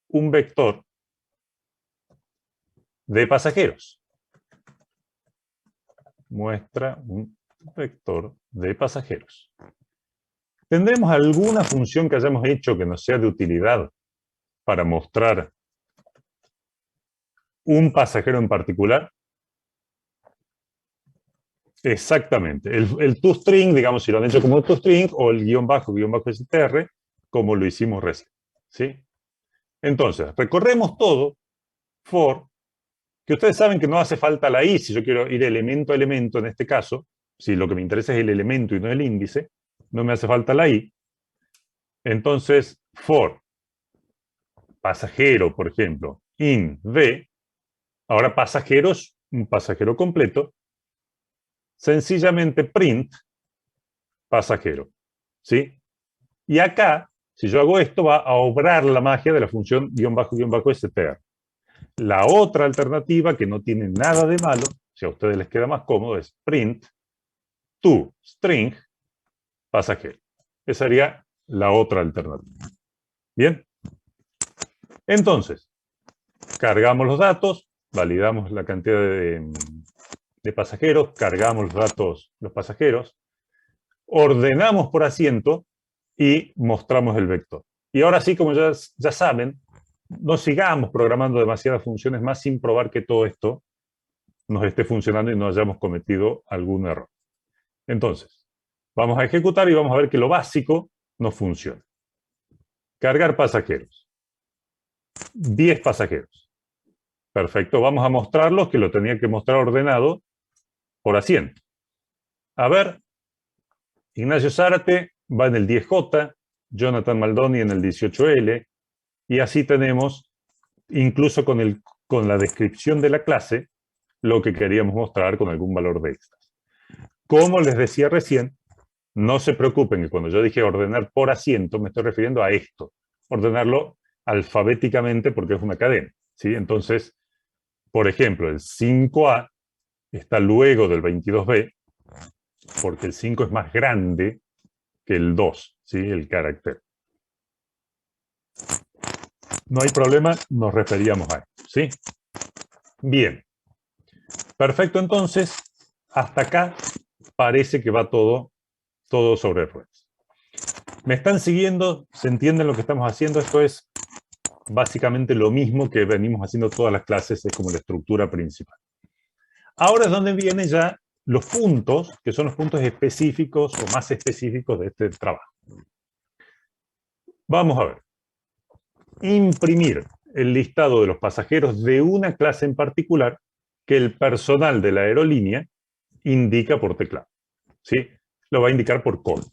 un vector de pasajeros? Muestra un vector de pasajeros. ¿Tendremos alguna función que hayamos hecho que nos sea de utilidad para mostrar un pasajero en particular? Exactamente. El toString, digamos, si lo han hecho como toString, o el guión bajo str, como lo hicimos recién, ¿sí? Entonces, recorremos todo, for, que ustedes saben que no hace falta la i, si yo quiero ir elemento a elemento en este caso, si lo que me interesa es el elemento y no el índice, no me hace falta la i. Entonces, for pasajero, por ejemplo, in v, ahora pasajeros, un pasajero completo, sencillamente print pasajero, ¿sí? Y acá, si yo hago esto, va a obrar la magia de la función _str. La otra alternativa, que no tiene nada de malo, si a ustedes les queda más cómodo, es print toString pasajero. Esa sería la otra alternativa. Bien. Entonces, cargamos los datos, validamos la cantidad de pasajeros, cargamos los datos, los pasajeros, ordenamos por asiento y mostramos el vector. Y ahora sí, como ya saben, no sigamos programando demasiadas funciones más sin probar que todo esto nos esté funcionando y no hayamos cometido algún error. Entonces, vamos a ejecutar y vamos a ver que lo básico nos funciona. Cargar pasajeros. 10 pasajeros. Perfecto, vamos a mostrarlos, que lo tenía que mostrar ordenado por asiento. A ver, Ignacio Zárate va en el 10J, Jonathan Maldoni en el 18L, y así tenemos, incluso con la descripción de la clase, lo que queríamos mostrar con algún valor de extras. Como les decía recién, no se preocupen que cuando yo dije ordenar por asiento, me estoy refiriendo a esto, ordenarlo alfabéticamente porque es una cadena, ¿sí? Entonces, por ejemplo, el 5A está luego del 22B, porque el 5 es más grande que el 2, ¿sí? El carácter. No hay problema, nos referíamos a esto, ¿sí? Bien. Perfecto, entonces, hasta acá parece que va todo sobre ruedas. ¿Me están siguiendo? ¿Se entienden lo que estamos haciendo? Esto es básicamente lo mismo que venimos haciendo todas las clases, es como la estructura principal. Ahora es donde vienen ya los puntos, que son los puntos específicos o más específicos de este trabajo. Vamos a ver. Imprimir el listado de los pasajeros de una clase en particular que el personal de la aerolínea indica por teclado, ¿sí? Lo va a indicar por call.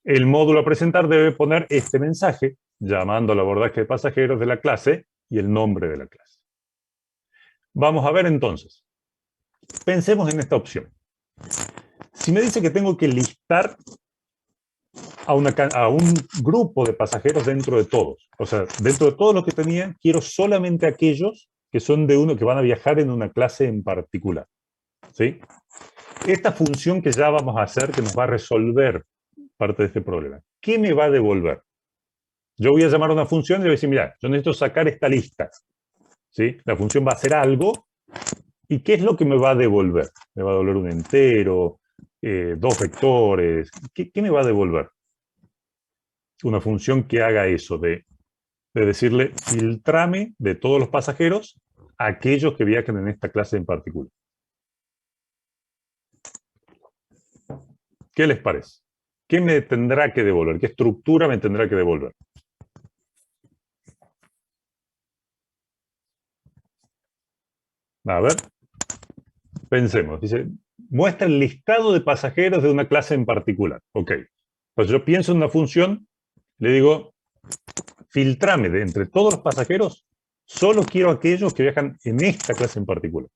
El módulo a presentar debe poner este mensaje, llamando al abordaje de pasajeros de la clase y el nombre de la clase. Vamos a ver entonces. Pensemos en esta opción. Si me dice que tengo que listar a un grupo de pasajeros dentro de todos, o sea, dentro de todos los que tenía, quiero solamente aquellos que son de uno que van a viajar en una clase en particular, ¿sí? Esta función que ya vamos a hacer, que nos va a resolver parte de este problema, ¿qué me va a devolver? Yo voy a llamar a una función y le voy a decir, mira, yo necesito sacar esta lista, ¿sí? La función va a hacer algo, ¿y qué es lo que me va a devolver? ¿Me va a devolver un entero? ¿Dos vectores? ¿Qué me va a devolver? Una función que haga eso, de decirle, filtrame de todos los pasajeros a aquellos que viajan en esta clase en particular. ¿Qué les parece? ¿Qué me tendrá que devolver? ¿Qué estructura me tendrá que devolver? A ver, pensemos. Dice, muestra el listado de pasajeros de una clase en particular. Ok. Pues yo pienso en una función, le digo, filtrame de entre todos los pasajeros, solo quiero aquellos que viajan en esta clase en particular.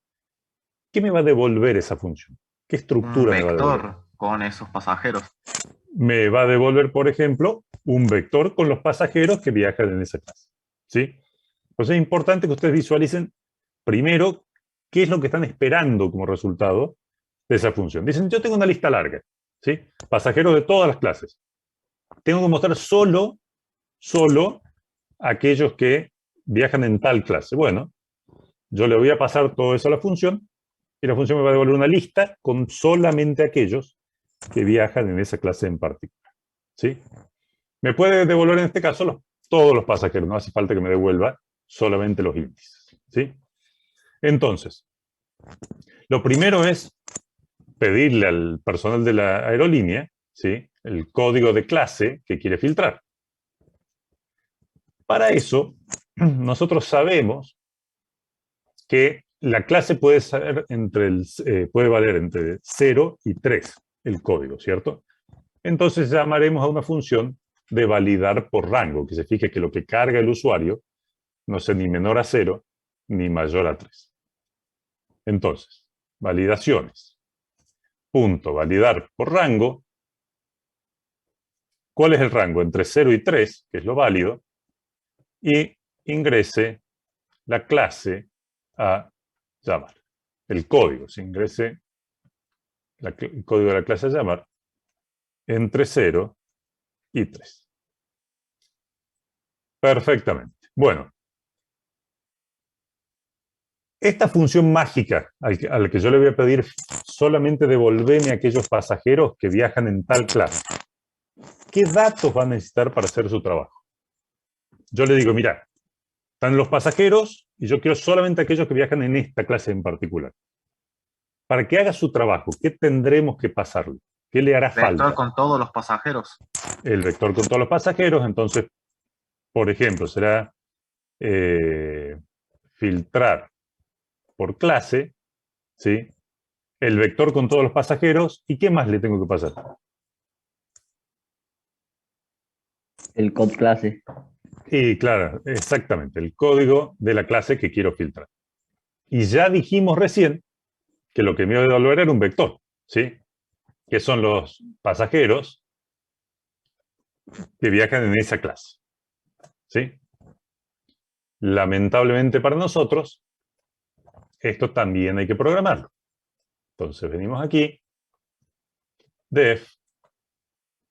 ¿Qué me va a devolver esa función? ¿Qué
Un
estructura me va a devolver?
vector con esos pasajeros.
Me va a devolver, por ejemplo, un vector con los pasajeros que viajan en esa clase. ¿Sí? Entonces es importante que ustedes visualicen primero qué es lo que están esperando como resultado de esa función. Dicen, yo tengo una lista larga, ¿sí? Pasajeros de todas las clases. Tengo que mostrar solo aquellos que viajan en tal clase. Bueno, yo le voy a pasar todo eso a la función y la función me va a devolver una lista con solamente aquellos que viajan en esa clase en particular. ¿Sí? Me puede devolver en este caso todos los pasajeros, no hace falta que me devuelva solamente los índices. ¿Sí? Entonces, lo primero es pedirle al personal de la aerolínea, ¿sí?, el código de clase que quiere filtrar. Para eso, nosotros sabemos que la clase puede valer entre 0 y 3, el código, ¿cierto? Entonces llamaremos a una función de validar por rango, que se fije que lo que carga el usuario no sea ni menor a 0 ni mayor a 3. Entonces, validaciones. Punto validar por rango. ¿Cuál es el rango? Entre 0 y 3, que es lo válido, y ingrese la clase a llamar. El código, se ingrese el código de la clase a llamar entre 0 y 3. Perfectamente. Bueno, esta función mágica a la que yo le voy a pedir solamente devolverme a aquellos pasajeros que viajan en tal clase. ¿Qué datos va a necesitar para hacer su trabajo? Yo le digo, mira, están los pasajeros y yo quiero solamente aquellos que viajan en esta clase en particular. Para que haga su trabajo, ¿qué tendremos que pasarle? ¿Qué le hará
Vector
falta?
con todos los pasajeros.
El vector con todos los pasajeros, entonces, por ejemplo, será filtrar por clase, ¿sí?, el vector con todos los pasajeros, ¿y qué más le tengo que pasar?
El code clase.
Y claro, exactamente, el código de la clase que quiero filtrar. Y ya dijimos recién que lo que me iba a devolver era un vector, ¿sí?, que son los pasajeros que viajan en esa clase, ¿sí? Lamentablemente para nosotros, esto también hay que programarlo. Entonces venimos aquí, def,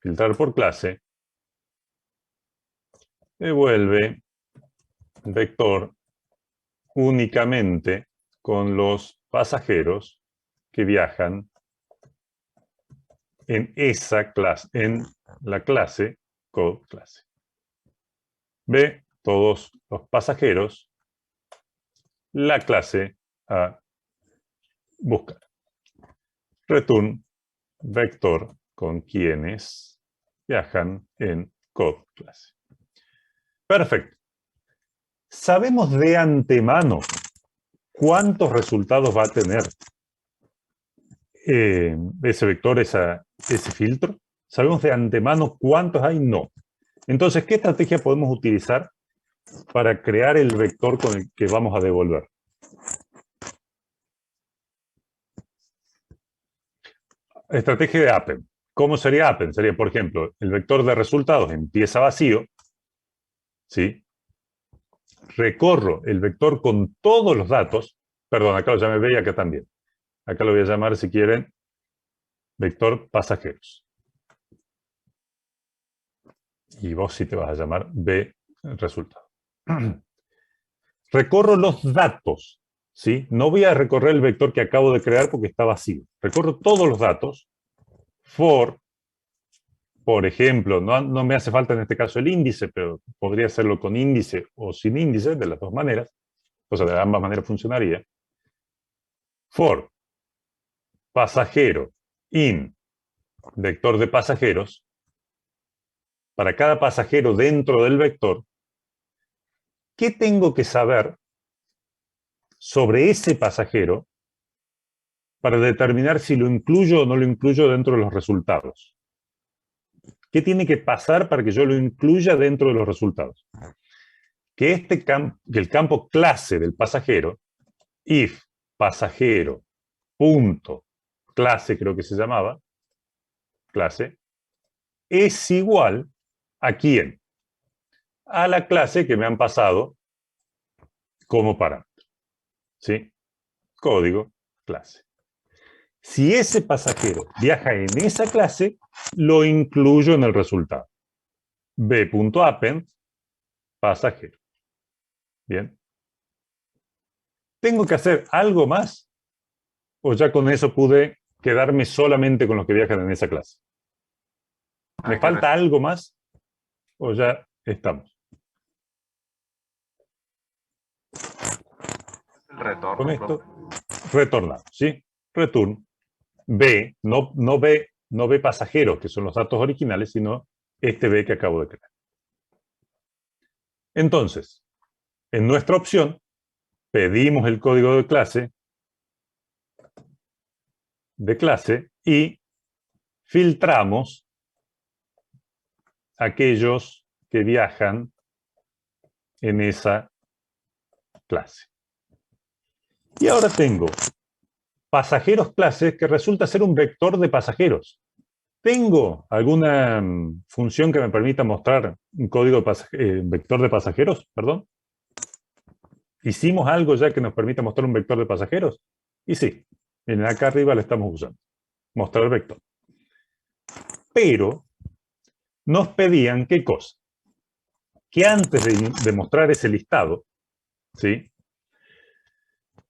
filtrar por clase, devuelve vector únicamente con los pasajeros que viajan en esa clase, en la clase code clase. Ve todos los pasajeros, la clase a buscar. Return vector con quienes viajan en code clase. Perfecto. ¿Sabemos de antemano cuántos resultados va a tener ese vector, ese filtro? ¿Sabemos de antemano cuántos hay? No. Entonces, ¿qué estrategia podemos utilizar para crear el vector con el que vamos a devolver? Estrategia de append. ¿Cómo sería append? Sería, por ejemplo, el vector de resultados empieza vacío, ¿sí? Recorro el vector con todos los datos. Perdón, acá lo llamé B y acá también. Acá lo voy a llamar, si quieren, vector pasajeros. Y vos sí te vas a llamar B resultado. Recorro los datos, ¿sí? No voy a recorrer el vector que acabo de crear porque está vacío. Recorro todos los datos. For, por ejemplo, no me hace falta en este caso el índice, pero podría hacerlo con índice o sin índice, de las dos maneras. O sea, de ambas maneras funcionaría. For, pasajero, in, vector de pasajeros, para cada pasajero dentro del vector, ¿qué tengo que saber sobre ese pasajero para determinar si lo incluyo o no lo incluyo dentro de los resultados? ¿Qué tiene que pasar para que yo lo incluya dentro de los resultados? Que el campo clase del pasajero, if pasajero punto clase, creo que se llamaba, clase, es igual ¿a quién? A la clase que me han pasado como parámetro. ¿Sí? Código clase. Si ese pasajero viaja en esa clase, lo incluyo en el resultado. b.append, pasajero. Bien. ¿Tengo que hacer algo más? ¿O ya con eso pude quedarme solamente con los que viajan en esa clase? ¿Me falta algo más? ¿O ya estamos?
El retorno.
Con esto, retornamos, ¿sí? Return. B, no B pasajeros, que son los datos originales, sino este B que acabo de crear. Entonces, en nuestra opción, pedimos el código de clase y filtramos aquellos que viajan en esa clase. Y ahora tengo pasajeros clases que resulta ser un vector de pasajeros. ¿Tengo alguna función que me permita mostrar un código vector de pasajeros? Perdón. ¿Hicimos algo ya que nos permita mostrar un vector de pasajeros? Y sí, miren, acá arriba lo estamos usando. Mostrar vector. Pero nos pedían ¿qué cosa? Que antes de mostrar ese listado, ¿sí?,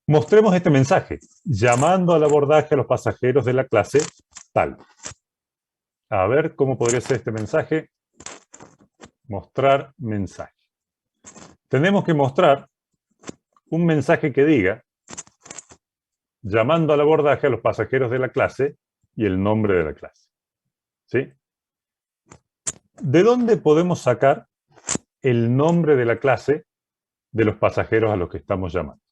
mostremos este mensaje, llamando al abordaje a los pasajeros de la clase tal. A ver cómo podría ser este mensaje. Mostrar mensaje. Tenemos que mostrar un mensaje que diga, llamando al abordaje a los pasajeros de la clase y el nombre de la clase. ¿Sí? ¿De dónde podemos sacar el nombre de la clase de los pasajeros a los que estamos llamando?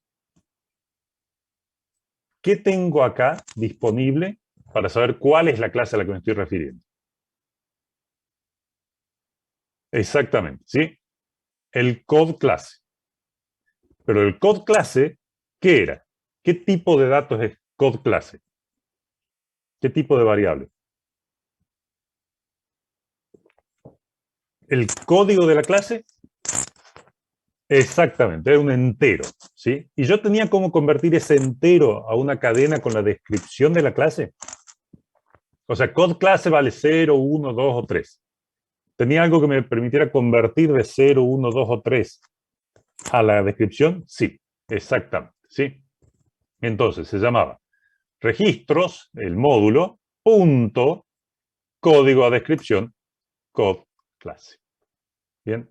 ¿Qué tengo acá disponible para saber cuál es la clase a la que me estoy refiriendo? Exactamente, ¿sí? El code clase. Pero el code clase, ¿qué era? ¿Qué tipo de datos es code clase? ¿Qué tipo de variable? ¿El código de la clase? Exactamente, era un entero, ¿sí? Y yo tenía cómo convertir ese entero a una cadena con la descripción de la clase. O sea, code clase vale 0, 1, 2 o 3. ¿Tenía algo que me permitiera convertir de 0, 1, 2 o 3 a la descripción? Sí, exactamente, ¿sí? Entonces se llamaba registros, el módulo, punto, código a descripción, code clase. Bien.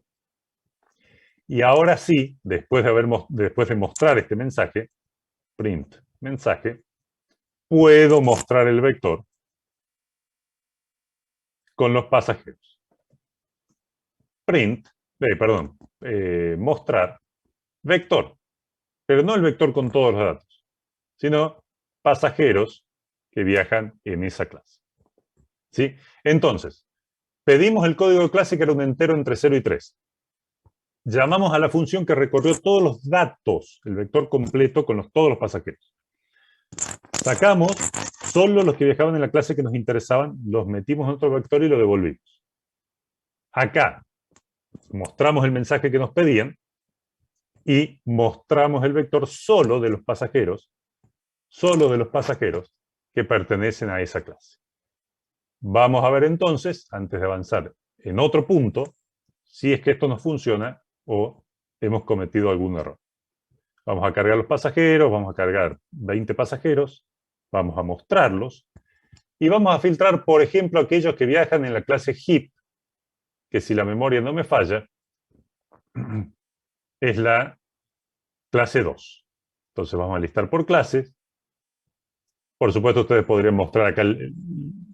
Y ahora sí, después de mostrar este mensaje, print mensaje, puedo mostrar el vector con los pasajeros. Print, mostrar vector, pero no el vector con todos los datos, sino pasajeros que viajan en esa clase. ¿Sí? Entonces, pedimos el código de clase que era un entero entre 0 y 3. Llamamos a la función que recorrió todos los datos, el vector completo con todos los pasajeros. Sacamos solo los que viajaban en la clase que nos interesaban, los metimos en otro vector y lo devolvimos. Acá mostramos el mensaje que nos pedían y mostramos el vector solo de los pasajeros que pertenecen a esa clase. Vamos a ver entonces, antes de avanzar en otro punto, si es que esto nos funciona o hemos cometido algún error. Vamos a cargar los pasajeros, vamos a cargar 20 pasajeros, vamos a mostrarlos y vamos a filtrar, por ejemplo, aquellos que viajan en la clase HIP, que si la memoria no me falla, es la clase 2. Entonces vamos a listar por clases. Por supuesto, ustedes podrían mostrar acá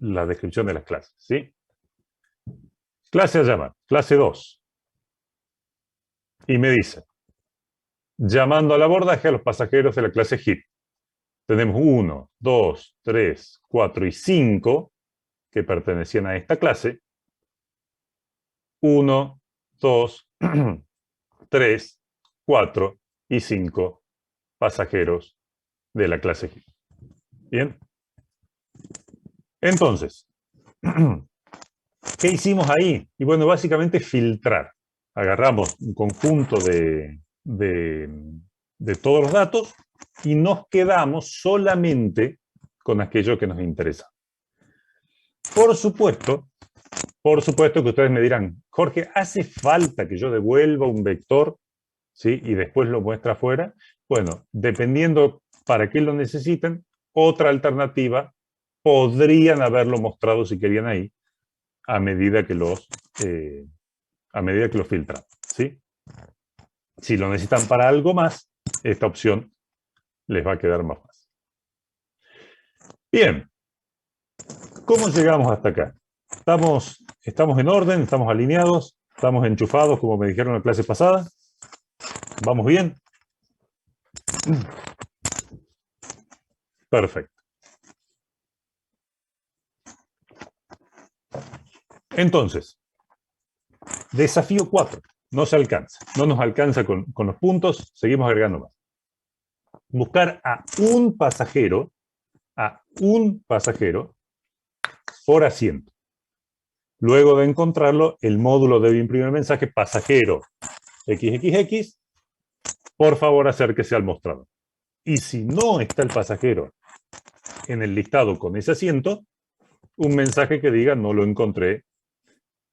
la descripción de las clases, ¿sí? Clase a llamar, clase 2. Y me dice, llamando al abordaje a los pasajeros de la clase HIP. Tenemos 1, 2, 3, 4 y 5 que pertenecían a esta clase. 1, 2, 3, 4 y 5 pasajeros de la clase HIP. ¿Bien? Entonces, ¿qué hicimos ahí? Y bueno, básicamente filtrar. Agarramos un conjunto de todos los datos y nos quedamos solamente con aquello que nos interesa. Por supuesto que ustedes me dirán, Jorge, ¿hace falta que yo devuelva un vector, ¿sí? Y después lo muestre afuera? Bueno, dependiendo para qué lo necesiten, otra alternativa podrían haberlo mostrado si querían ahí, a medida que los filtran, ¿sí? Si lo necesitan para algo más, esta opción les va a quedar más fácil. Bien, ¿cómo llegamos hasta acá? Estamos en orden, estamos alineados, estamos enchufados, como me dijeron en la clase pasada. ¿Vamos bien? Perfecto. Entonces, desafío 4. No se alcanza. No nos alcanza con los puntos. Seguimos agregando más. Buscar a un pasajero por asiento. Luego de encontrarlo, el módulo debe imprimir el mensaje pasajero XXX. Por favor, acérquese al mostrador. Y si no está el pasajero en el listado con ese asiento, un mensaje que diga no lo encontré,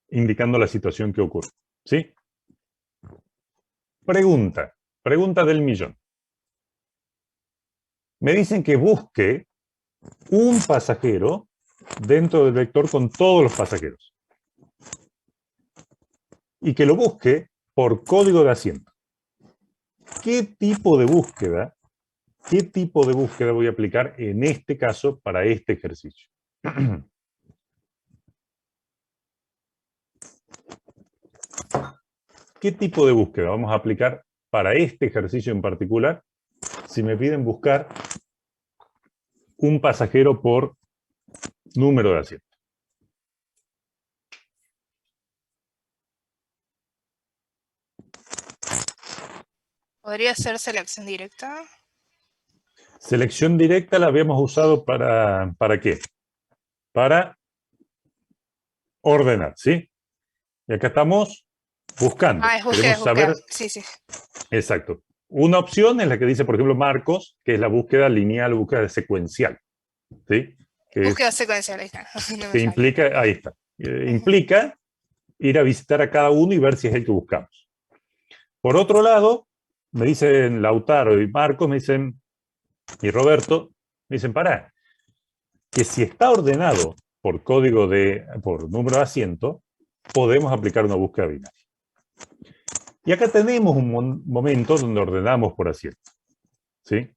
indicando la situación que ocurre. ¿Sí? Pregunta del millón. Me dicen que busque un pasajero dentro del vector con todos los pasajeros. Y que lo busque por código de asiento. ¿Qué tipo de búsqueda voy a aplicar en este caso para este ejercicio? ¿Qué tipo de búsqueda vamos a aplicar para este ejercicio en particular? Si me piden buscar un pasajero por número de asiento.
¿Podría ser selección directa?
Selección directa la habíamos usado ¿para qué? Para ordenar, ¿sí? Y acá estamos buscando.
Ah, es búsqueda,
Queremos saber.
Sí, sí.
Exacto. Una opción es la que dice, por ejemplo, Marcos, que es la búsqueda lineal o búsqueda secuencial. ¿Sí?
Búsqueda secuencial, ahí está. No
que implica, ahí está. Implica ir a visitar a cada uno y ver si es el que buscamos. Por otro lado, me dicen Lautaro y Marcos, me dicen, y Roberto, me dicen, pará, que si está ordenado por por número de asiento, podemos aplicar una búsqueda binaria. Y acá tenemos un momento donde ordenamos por asiento. ¿Sí?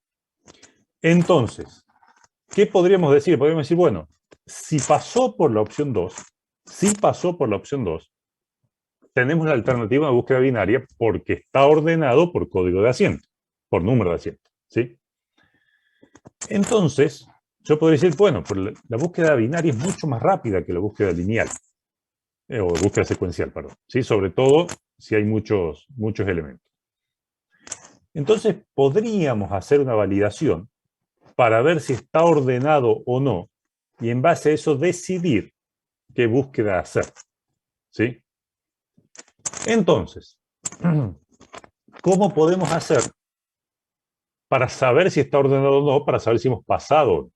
Entonces, ¿qué podríamos decir? Podríamos decir, bueno, si pasó por la opción 2, tenemos la alternativa de búsqueda binaria porque está ordenado por código de asiento, por número de asiento. ¿Sí? Entonces, yo podría decir, bueno, pues la búsqueda binaria es mucho más rápida que la búsqueda lineal, o búsqueda secuencial, perdón. ¿Sí? Sobre todo si hay muchos elementos. Entonces, podríamos hacer una validación para ver si está ordenado o no, y en base a eso decidir qué búsqueda hacer. ¿Sí? Entonces, ¿cómo podemos hacer para saber si está ordenado o no, para saber si hemos pasado?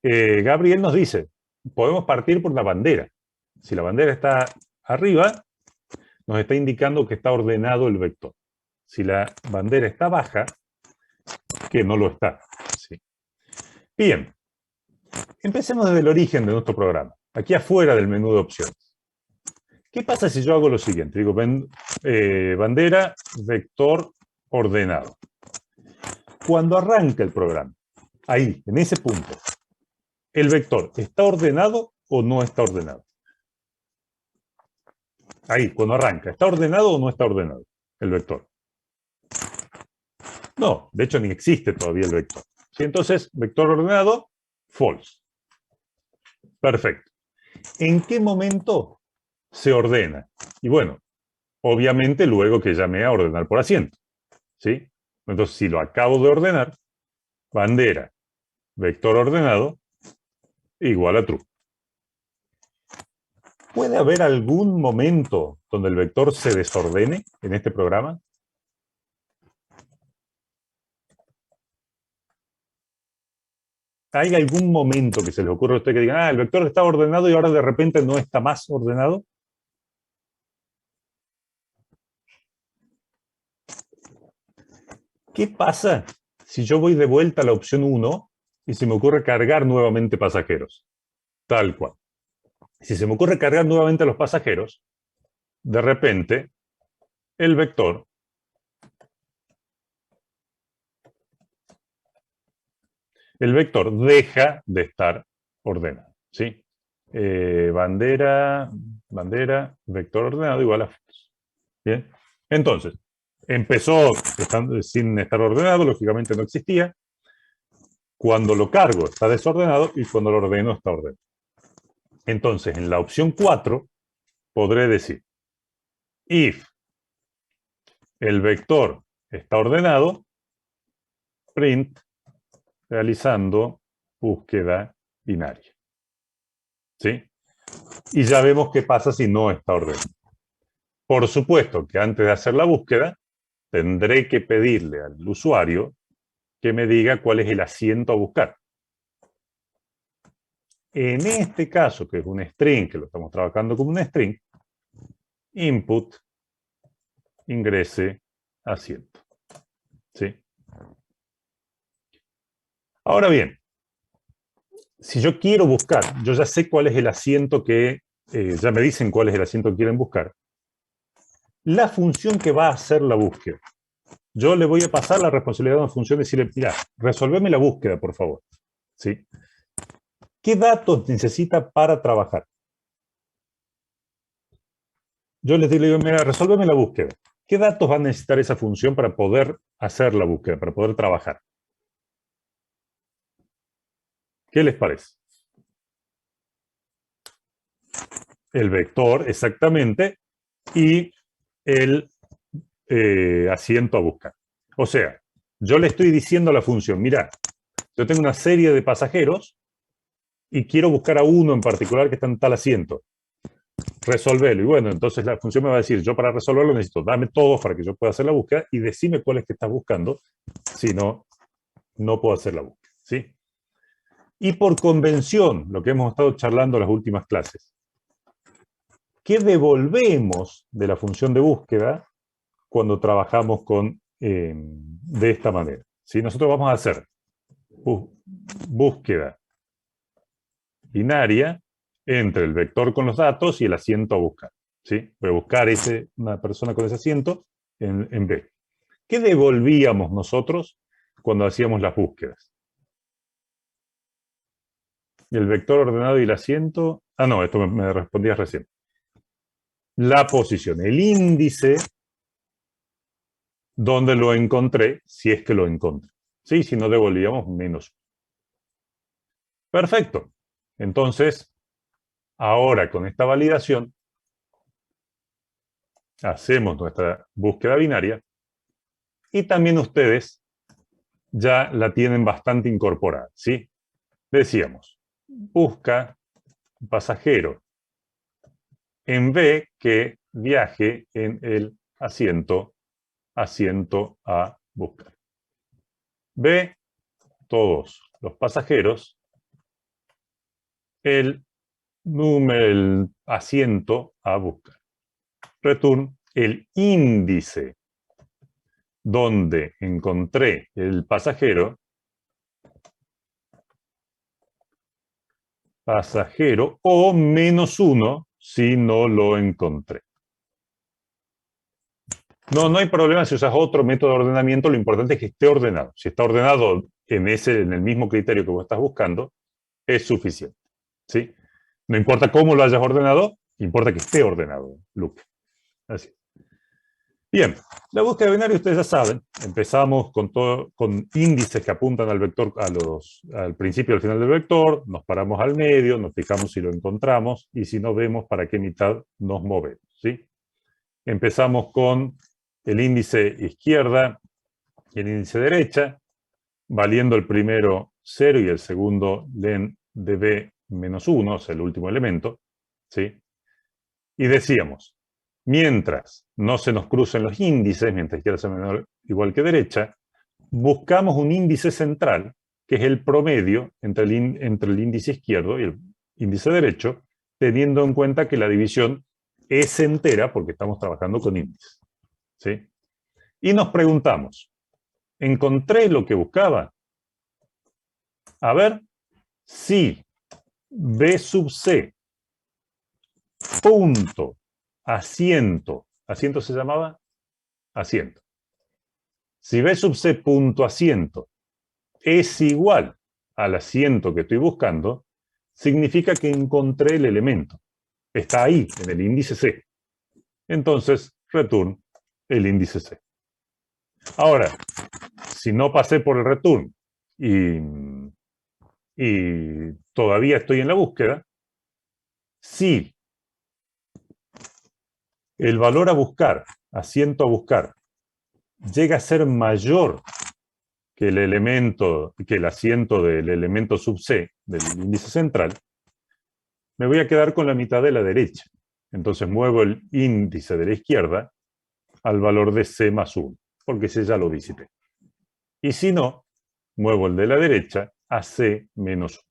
Gabriel nos dice, podemos partir por la bandera. Si la bandera está arriba, nos está indicando que está ordenado el vector. Si la bandera está baja, que no lo está. ¿Sí? Bien, empecemos desde el origen de nuestro programa, aquí afuera del menú de opciones. ¿Qué pasa si yo hago lo siguiente? Digo, bandera, vector, ordenado. Cuando arranca el programa, ahí, en ese punto, ¿El vector está ordenado o no está ordenado? Ahí, cuando arranca, ¿está ordenado o no está ordenado el vector? No, de hecho ni existe todavía el vector. ¿Sí? Entonces, vector ordenado, false. Perfecto. ¿En qué momento se ordena? Y bueno, obviamente luego que llamé a ordenar por asiento. ¿Sí? Entonces, si lo acabo de ordenar, bandera, vector ordenado, igual a true. ¿Puede haber algún momento donde el vector se desordene en este programa? ¿Hay algún momento que se les ocurra a usted que diga, el vector está ordenado y ahora de repente no está más ordenado? ¿Qué pasa si yo voy de vuelta a la opción 1 y se me ocurre cargar nuevamente pasajeros? Tal cual. Si se me ocurre cargar nuevamente a los pasajeros, de repente el vector deja de estar ordenado. ¿Sí? Bandera, vector ordenado igual a false. Bien. Entonces, empezó sin estar ordenado, lógicamente no existía. Cuando lo cargo está desordenado y cuando lo ordeno está ordenado. Entonces, en la opción 4 podré decir, if el vector está ordenado, print realizando búsqueda binaria. ¿Sí? Y ya vemos qué pasa si no está ordenado. Por supuesto que antes de hacer la búsqueda, tendré que pedirle al usuario que me diga cuál es el asiento a buscar. En este caso, que es un string, que lo estamos trabajando como un string, input ingrese asiento. ¿Sí? Ahora bien, si yo quiero buscar, yo ya sé cuál es el asiento que, ya me dicen cuál es el asiento que quieren buscar, la función que va a hacer la búsqueda. Yo le voy a pasar la responsabilidad a una función de decirle, mira, resolveme la búsqueda, por favor. ¿Sí? ¿Qué datos necesita para trabajar? Yo les digo, mira, resuélveme la búsqueda. ¿Qué datos va a necesitar esa función para poder hacer la búsqueda, para poder trabajar? ¿Qué les parece? El vector, exactamente, y el asiento a buscar. O sea, yo le estoy diciendo a la función, mira, yo tengo una serie de pasajeros y quiero buscar a uno en particular que está en tal asiento. Resolverlo. Y bueno, entonces la función me va a decir, yo para resolverlo necesito, dame todos para que yo pueda hacer la búsqueda y decime cuál es que estás buscando, si no, no puedo hacer la búsqueda. ¿Sí? Y por convención, lo que hemos estado charlando en las últimas clases, ¿qué devolvemos de la función de búsqueda cuando trabajamos con, de esta manera? ¿Sí? Nosotros vamos a hacer búsqueda binaria entre el vector con los datos y el asiento a buscar. ¿Sí? Voy a buscar una persona con ese asiento en B. ¿Qué devolvíamos nosotros cuando hacíamos las búsquedas? El vector ordenado y el asiento. Ah, no, esto me respondías recién. La posición, el índice donde lo encontré, si es que lo encontré. ¿Sí? Si no, devolvíamos menos. Perfecto. Entonces, ahora con esta validación, hacemos nuestra búsqueda binaria y también ustedes ya la tienen bastante incorporada. ¿Sí? Decíamos, busca pasajero en B que viaje en el asiento a buscar. B, todos los pasajeros, el asiento a buscar. Return, el índice donde encontré el pasajero o -1 si no lo encontré. No hay problema si usas otro método de ordenamiento, lo importante es que esté ordenado. Si está ordenado en el mismo criterio que vos estás buscando, es suficiente. ¿Sí? No importa cómo lo hayas ordenado, importa que esté ordenado, Luke. Así. Bien, la búsqueda binaria ustedes ya saben, empezamos con índices que apuntan al vector, al principio y al final del vector, nos paramos al medio, nos fijamos si lo encontramos y si no vemos para qué mitad nos movemos. ¿Sí? Empezamos con el índice izquierda y el índice derecha, valiendo el primero 0 y el segundo len de b menos 1, o sea, el último elemento. ¿Sí? Y decíamos, mientras no se nos crucen los índices, mientras izquierda sea menor igual que derecha, buscamos un índice central, que es el promedio entre el índice izquierdo y el índice derecho, teniendo en cuenta que la división es entera porque estamos trabajando con índices. ¿Sí? Y nos preguntamos, ¿encontré lo que buscaba? A ver, si B sub C punto asiento, ¿asiento se llamaba? Asiento. Si B sub C punto asiento es igual al asiento que estoy buscando, significa que encontré el elemento. Está ahí, en el índice C. Entonces, return el índice C. Ahora, si no pasé por el return y todavía estoy en la búsqueda, si el valor a buscar, asiento a buscar, llega a ser mayor que el asiento del elemento sub C, del índice central, me voy a quedar con la mitad de la derecha. Entonces muevo el índice de la izquierda al valor de C más 1, porque ese ya lo visité. Y si no, muevo el de la derecha a C menos 1.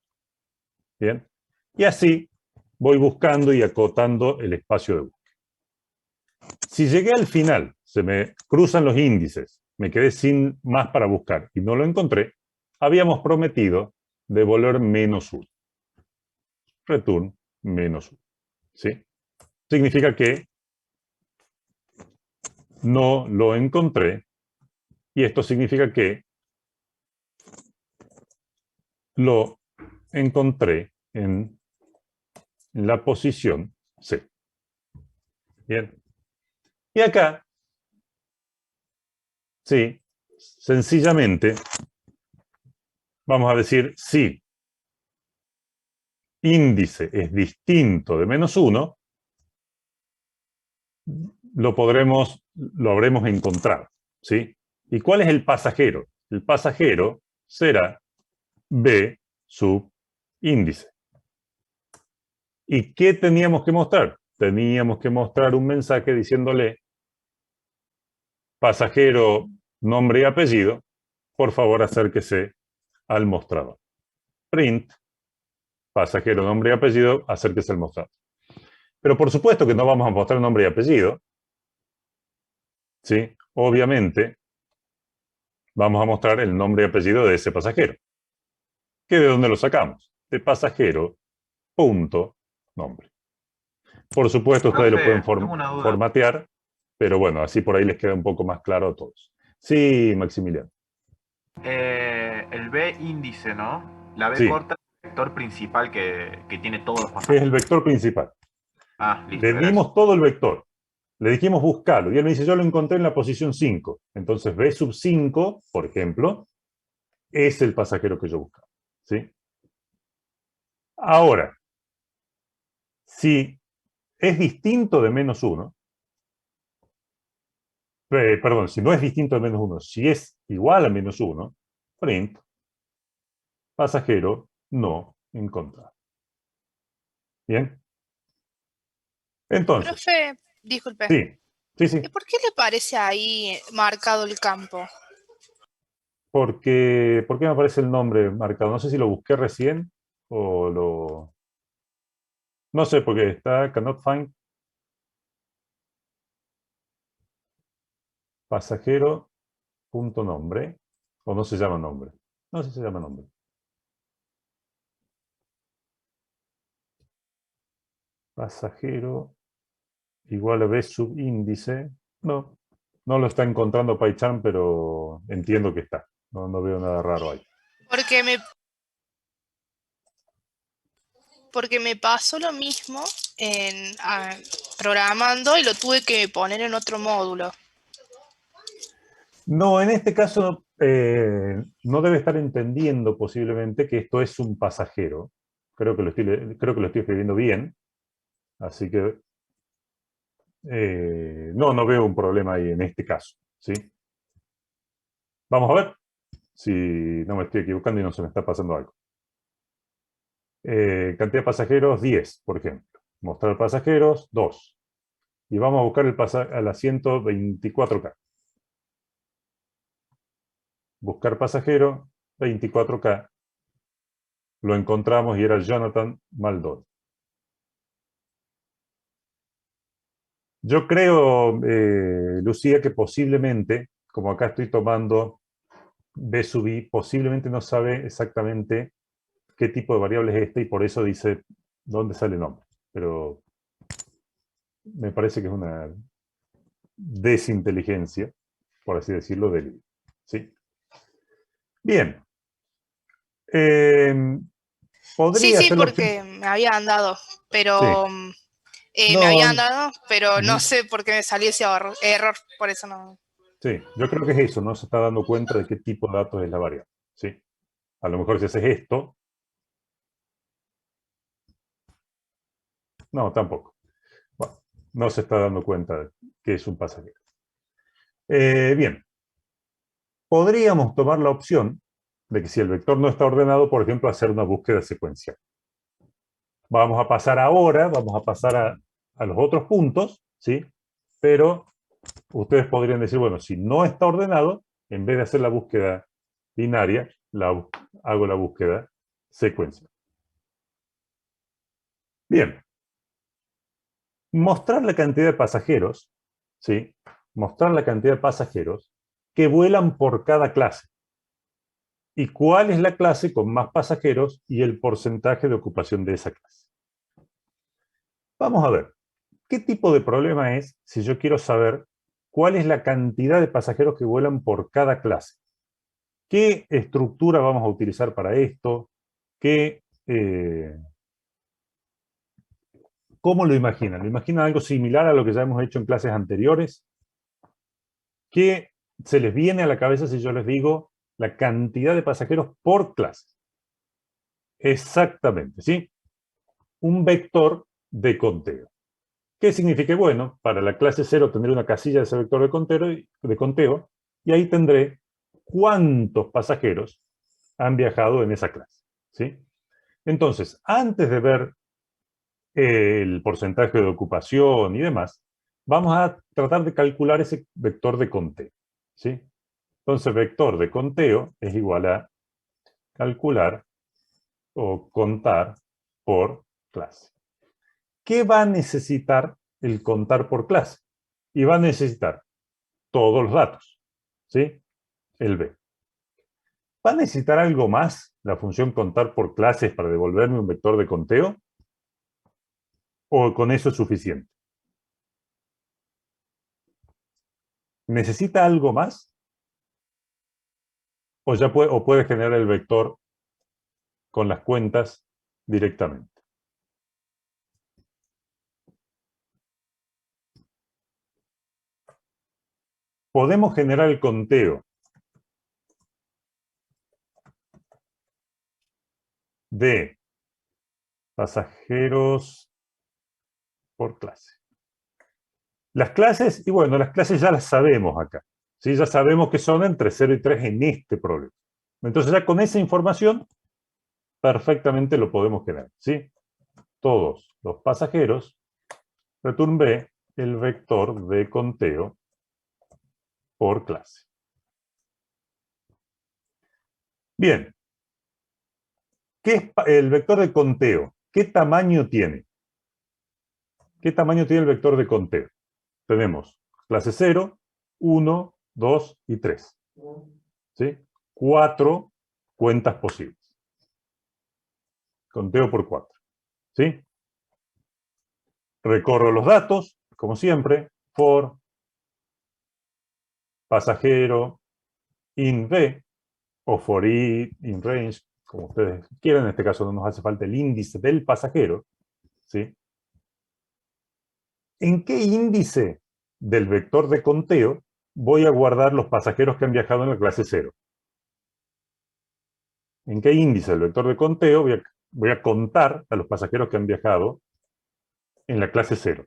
¿Bien? Y así voy buscando y acotando el espacio de búsqueda. Si llegué al final, se me cruzan los índices, me quedé sin más para buscar y no lo encontré, habíamos prometido devolver menos 1. Return menos 1. ¿Sí? Significa que no lo encontré y esto significa que lo encontré en la posición C. Bien. Y acá, sí, sencillamente, vamos a decir si índice es distinto de menos 1, lo habremos encontrado. ¿Sí? ¿Y cuál es el pasajero? El pasajero será B sub índice. ¿Y qué teníamos que mostrar? Teníamos que mostrar un mensaje diciéndole pasajero, nombre y apellido, por favor acérquese al mostrador. Print, pasajero, nombre y apellido, acérquese al mostrador. Pero por supuesto que no vamos a mostrar nombre y apellido. ¿Sí? Obviamente, vamos a mostrar el nombre y apellido de ese pasajero. ¿Que de dónde lo sacamos? De pasajero, punto, nombre. Por supuesto, ustedes lo pueden
tengo una duda.
formatear, pero bueno, así por ahí les queda un poco más claro a todos. Sí, Maximiliano.
El B índice, ¿no? La B
Sí.
corta es el vector principal que tiene todos los
Es
pasajeros.
el vector principal.
Ah, listo.
Le
era
dimos
eso.
todo el vector. Le dijimos buscarlo. Y él me dice, yo lo encontré en la posición 5. Entonces B sub 5, por ejemplo, es el pasajero que yo buscaba. ¿Sí? Ahora, si es distinto de menos 1, perdón, si no es distinto de menos 1, si es igual a menos 1, print, pasajero no encontrado. ¿Bien? Entonces,
Profe, disculpe.
sí, sí.
¿Y por qué le parece ahí marcado el campo?
¿Por qué me aparece el nombre marcado? No sé si lo busqué recién o lo... No sé, porque está cannot find pasajero punto nombre, o no se llama nombre. No sé si se llama nombre. Pasajero igual a B subíndice. No, no lo está encontrando PyCharm, pero entiendo que está. No veo nada raro ahí.
Porque me porque me pasó lo mismo programando y lo tuve que poner en otro módulo.
No, en este caso no debe estar entendiendo posiblemente que esto es un pasajero. Creo que lo estoy escribiendo bien. Así que no veo un problema ahí en este caso, ¿sí? Vamos a ver si no me estoy equivocando y no se me está pasando algo. Cantidad de pasajeros, 10, por ejemplo. Mostrar pasajeros, 2. Y vamos a buscar el asiento 24K. Buscar pasajero, 24K. Lo encontramos y era Jonathan Maldon. Yo creo, Lucía, que posiblemente, como acá estoy tomando B sub I, posiblemente no sabe exactamente qué tipo de variable es esta y por eso dice dónde sale el nombre. Pero me parece que es una desinteligencia, por así decirlo, del I. ¿Sí? Bien. Podría
Sí,
ser la opción.
porque me habían dado, pero
Sí.
me habían dado, pero no
Ujú.
sé por qué me salió ese error, por eso no.
Sí, yo creo que es eso, no se está dando cuenta de qué tipo de datos es la variable. ¿Sí? A lo mejor si haces esto. No, tampoco. Bueno, no se está dando cuenta de que es un pasajero. Bien. Podríamos tomar la opción de que si el vector no está ordenado, por ejemplo, hacer una búsqueda secuencial. Vamos a pasar ahora, vamos a pasar a los otros puntos, ¿sí? Pero ustedes podrían decir, bueno, si no está ordenado, en vez de hacer la búsqueda binaria, hago la búsqueda secuencial. Bien. Mostrar la cantidad de pasajeros, ¿sí? Mostrar la cantidad de pasajeros que vuelan por cada clase. ¿Y cuál es la clase con más pasajeros y el porcentaje de ocupación de esa clase? Vamos a ver, ¿qué tipo de problema es si yo quiero saber cuál es la cantidad de pasajeros que vuelan por cada clase? ¿Qué estructura vamos a utilizar para esto? ¿Cómo lo imaginan? ¿Lo imaginan algo similar a lo que ya hemos hecho en clases anteriores? ¿Qué se les viene a la cabeza si yo les digo la cantidad de pasajeros por clase? Exactamente, ¿sí? Un vector de conteo. ¿Qué significa? Bueno, para la clase 0 tendré una casilla de ese vector de conteo y ahí tendré cuántos pasajeros han viajado en esa clase, ¿sí? Entonces, antes de ver el porcentaje de ocupación y demás, vamos a tratar de calcular ese vector de conteo, ¿sí? Entonces, vector de conteo es igual a calcular o contar por clase. ¿Qué va a necesitar el contar por clase? Y va a necesitar todos los datos, ¿sí? El B. ¿Va a necesitar algo más la función contar por clases para devolverme un vector de conteo? ¿O con eso es suficiente? ¿Necesita algo más? ¿O puede generar el vector con las cuentas directamente? Podemos generar el conteo de pasajeros por clase. Las clases, y bueno, las clases ya las sabemos acá. ¿Sí? Ya sabemos que son entre 0 y 3 en este problema. Entonces ya con esa información perfectamente lo podemos generar, ¿sí? Todos los pasajeros, return B, el vector de conteo por clase. Bien. ¿Qué es el vector de conteo? ¿Qué tamaño tiene? ¿Qué tamaño tiene el vector de conteo? Tenemos clase 0, 1, 2 y 3. ¿Sí? 4 cuentas posibles. Conteo por 4. ¿Sí? Recorro los datos, como siempre, for pasajero in B o for i in range, como ustedes quieran, en este caso no nos hace falta el índice del pasajero, ¿sí? ¿En qué índice del vector de conteo voy a guardar los pasajeros que han viajado en la clase 0? ¿En qué índice del vector de conteo voy a contar a los pasajeros que han viajado en la clase 0?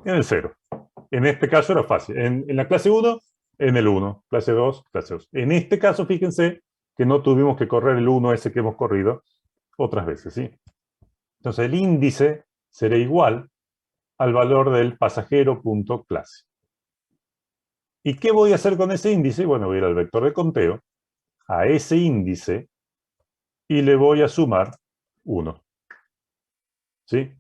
En el 0. En este caso era fácil. En la clase 1, en el 1. Clase 2, clase 2. En este caso, fíjense que no tuvimos que correr el 1 ese que hemos corrido otras veces, ¿sí? Entonces el índice será igual al valor del pasajero.clase. ¿Y qué voy a hacer con ese índice? Bueno, voy a ir al vector de conteo, a ese índice, y le voy a sumar 1. ¿Sí?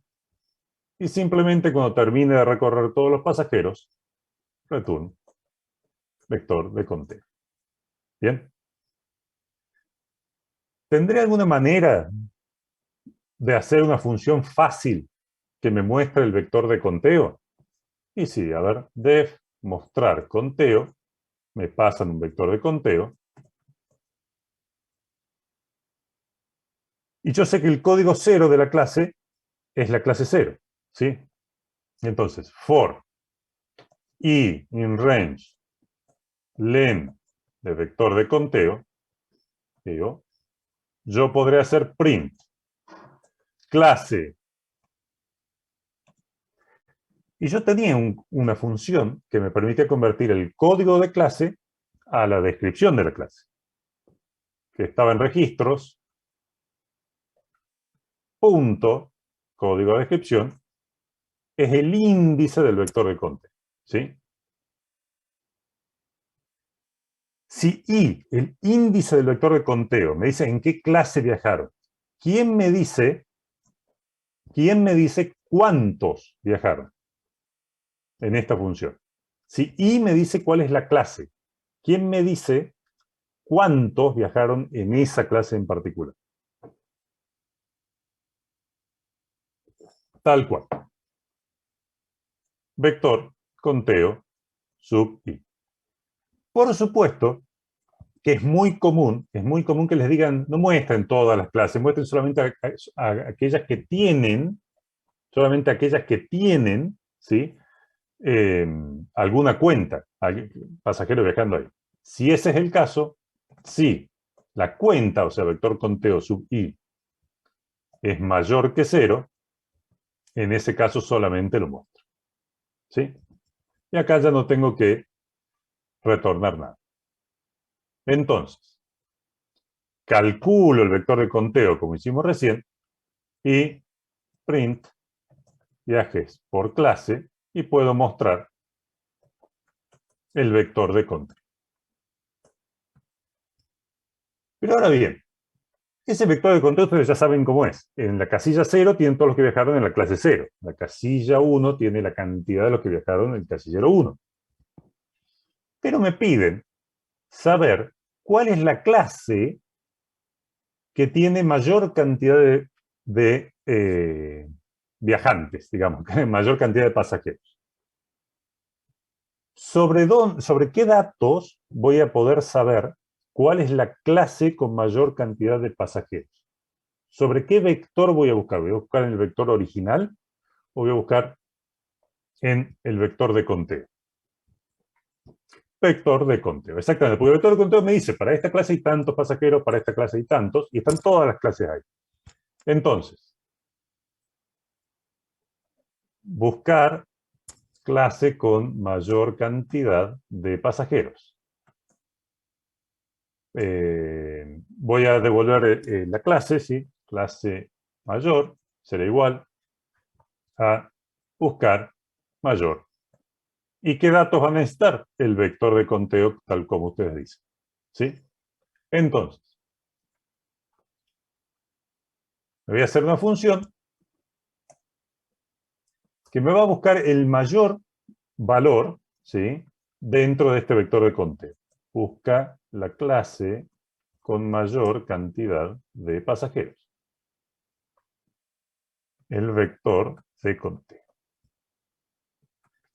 Y simplemente cuando termine de recorrer todos los pasajeros, return vector de conteo. ¿Bien? ¿Tendré alguna manera de hacer una función fácil que me muestre el vector de conteo? Y sí, a ver, def mostrar conteo, me pasan un vector de conteo, y yo sé que el código 0 de la clase es la clase 0, ¿sí? Entonces, for i in range len de vector de conteo, digo, yo podré hacer print clase. Y yo tenía una función que me permitía convertir el código de clase a la descripción de la clase, que estaba en registros, punto, código de descripción, es el índice del vector de conteo, ¿sí? Si i, el índice del vector de conteo, me dice en qué clase viajaron, ¿quién me dice cuántos viajaron en esta función? Si i me dice cuál es la clase, ¿quién me dice cuántos viajaron en esa clase en particular? Tal cual. Vector, conteo, sub i. Por supuesto que es muy común que les digan, no muestren todas las clases, muestren solamente a aquellas que tienen, ¿sí? Alguna cuenta, pasajero viajando ahí. Si ese es el caso, si la cuenta, o sea, vector conteo sub i, es mayor que 0, en ese caso solamente lo muestro, ¿sí? Y acá ya no tengo que retornar nada. Entonces, calculo el vector de conteo como hicimos recién y print viajes por clase y puedo mostrar el vector de conteo. Pero ahora bien, ese vector de conteo ustedes ya saben cómo es. En la casilla 0 tienen todos los que viajaron en la clase 0. La casilla 1 tiene la cantidad de los que viajaron en el casillero 1. Pero me piden saber cuál es la clase que tiene mayor cantidad de viajantes, digamos, mayor cantidad de pasajeros. ¿Sobre qué datos voy a poder saber cuál es la clase con mayor cantidad de pasajeros? ¿Sobre qué vector voy a buscar? ¿Voy a buscar en el vector original o voy a buscar en el vector de conteo? Vector de conteo, exactamente, porque el vector de conteo me dice, para esta clase hay tantos pasajeros, para esta clase hay tantos, y están todas las clases ahí. Entonces, buscar clase con mayor cantidad de pasajeros. Voy a devolver la clase, ¿sí? Clase mayor será igual a buscar mayor. ¿Y qué datos van a necesitar? El vector de conteo, tal como ustedes dicen, ¿sí? Entonces, me voy a hacer una función que me va a buscar el mayor valor, ¿sí? Dentro de este vector de conteo. Busca la clase con mayor cantidad de pasajeros. El vector de conteo.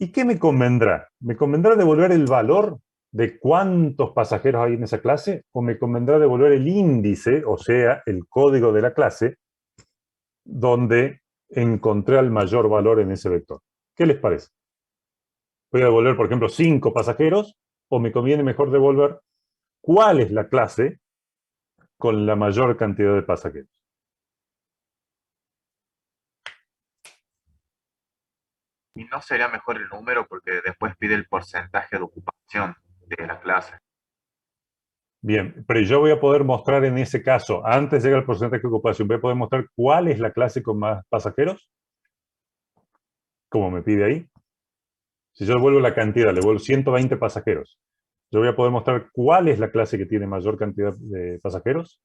¿Y qué me convendrá? ¿Me convendrá devolver el valor de cuántos pasajeros hay en esa clase, o me convendrá devolver el índice, o sea, el código de la clase, donde encontré el mayor valor en ese vector? ¿Qué les parece? ¿Voy a devolver, por ejemplo, 5 pasajeros, o me conviene mejor devolver cuál es la clase con la mayor cantidad de pasajeros?
Y no sería mejor el número porque después pide el porcentaje de ocupación de la clase.
Bien, pero yo voy a poder mostrar en ese caso, antes de llegar al porcentaje de ocupación, voy a poder mostrar cuál es la clase con más pasajeros, como me pide ahí. Si yo devuelvo la cantidad, le devuelvo 120 pasajeros, yo voy a poder mostrar cuál es la clase que tiene mayor cantidad de pasajeros.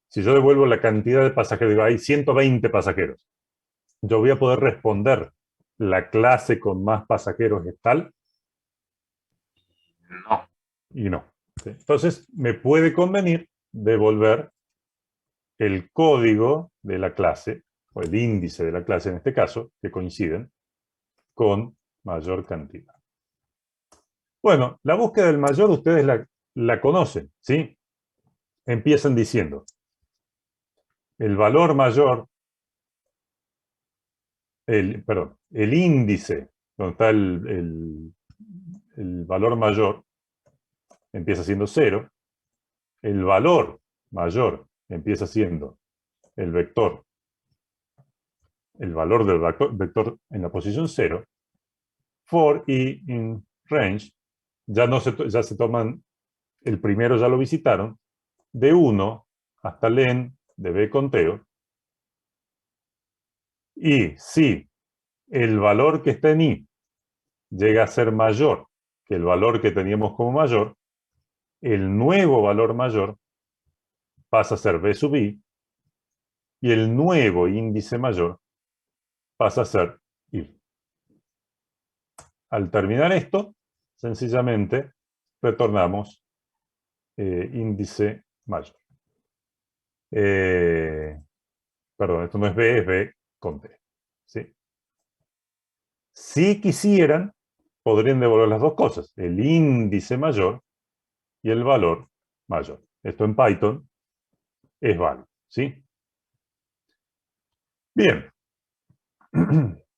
Si yo devuelvo la cantidad de pasajeros, digo, hay 120 pasajeros, yo voy a poder responder la clase con más pasajeros es tal,
No.
y no. ¿Sí? Entonces, me puede convenir devolver el código de la clase, o el índice de la clase en este caso, que coinciden, con mayor cantidad. Bueno, la búsqueda del mayor ustedes la conocen, ¿sí? Empiezan diciendo, el valor mayor, el índice, donde está el valor mayor, empieza siendo 0, el valor mayor empieza siendo el vector, el valor del vector en la posición 0, for i in range, ya se toman, el primero ya lo visitaron, de 1 hasta len de b conteo, y si el valor que está en i llega a ser mayor que el valor que teníamos como mayor, el nuevo valor mayor pasa a ser b sub i, y el nuevo índice mayor pasa a ser i. Al terminar esto, sencillamente retornamos índice mayor. Perdón, esto no es b, es b con t. ¿Sí? Si quisieran, podrían devolver las dos cosas, el índice mayor y el valor mayor. Esto en Python es válido. ¿Sí? Bien.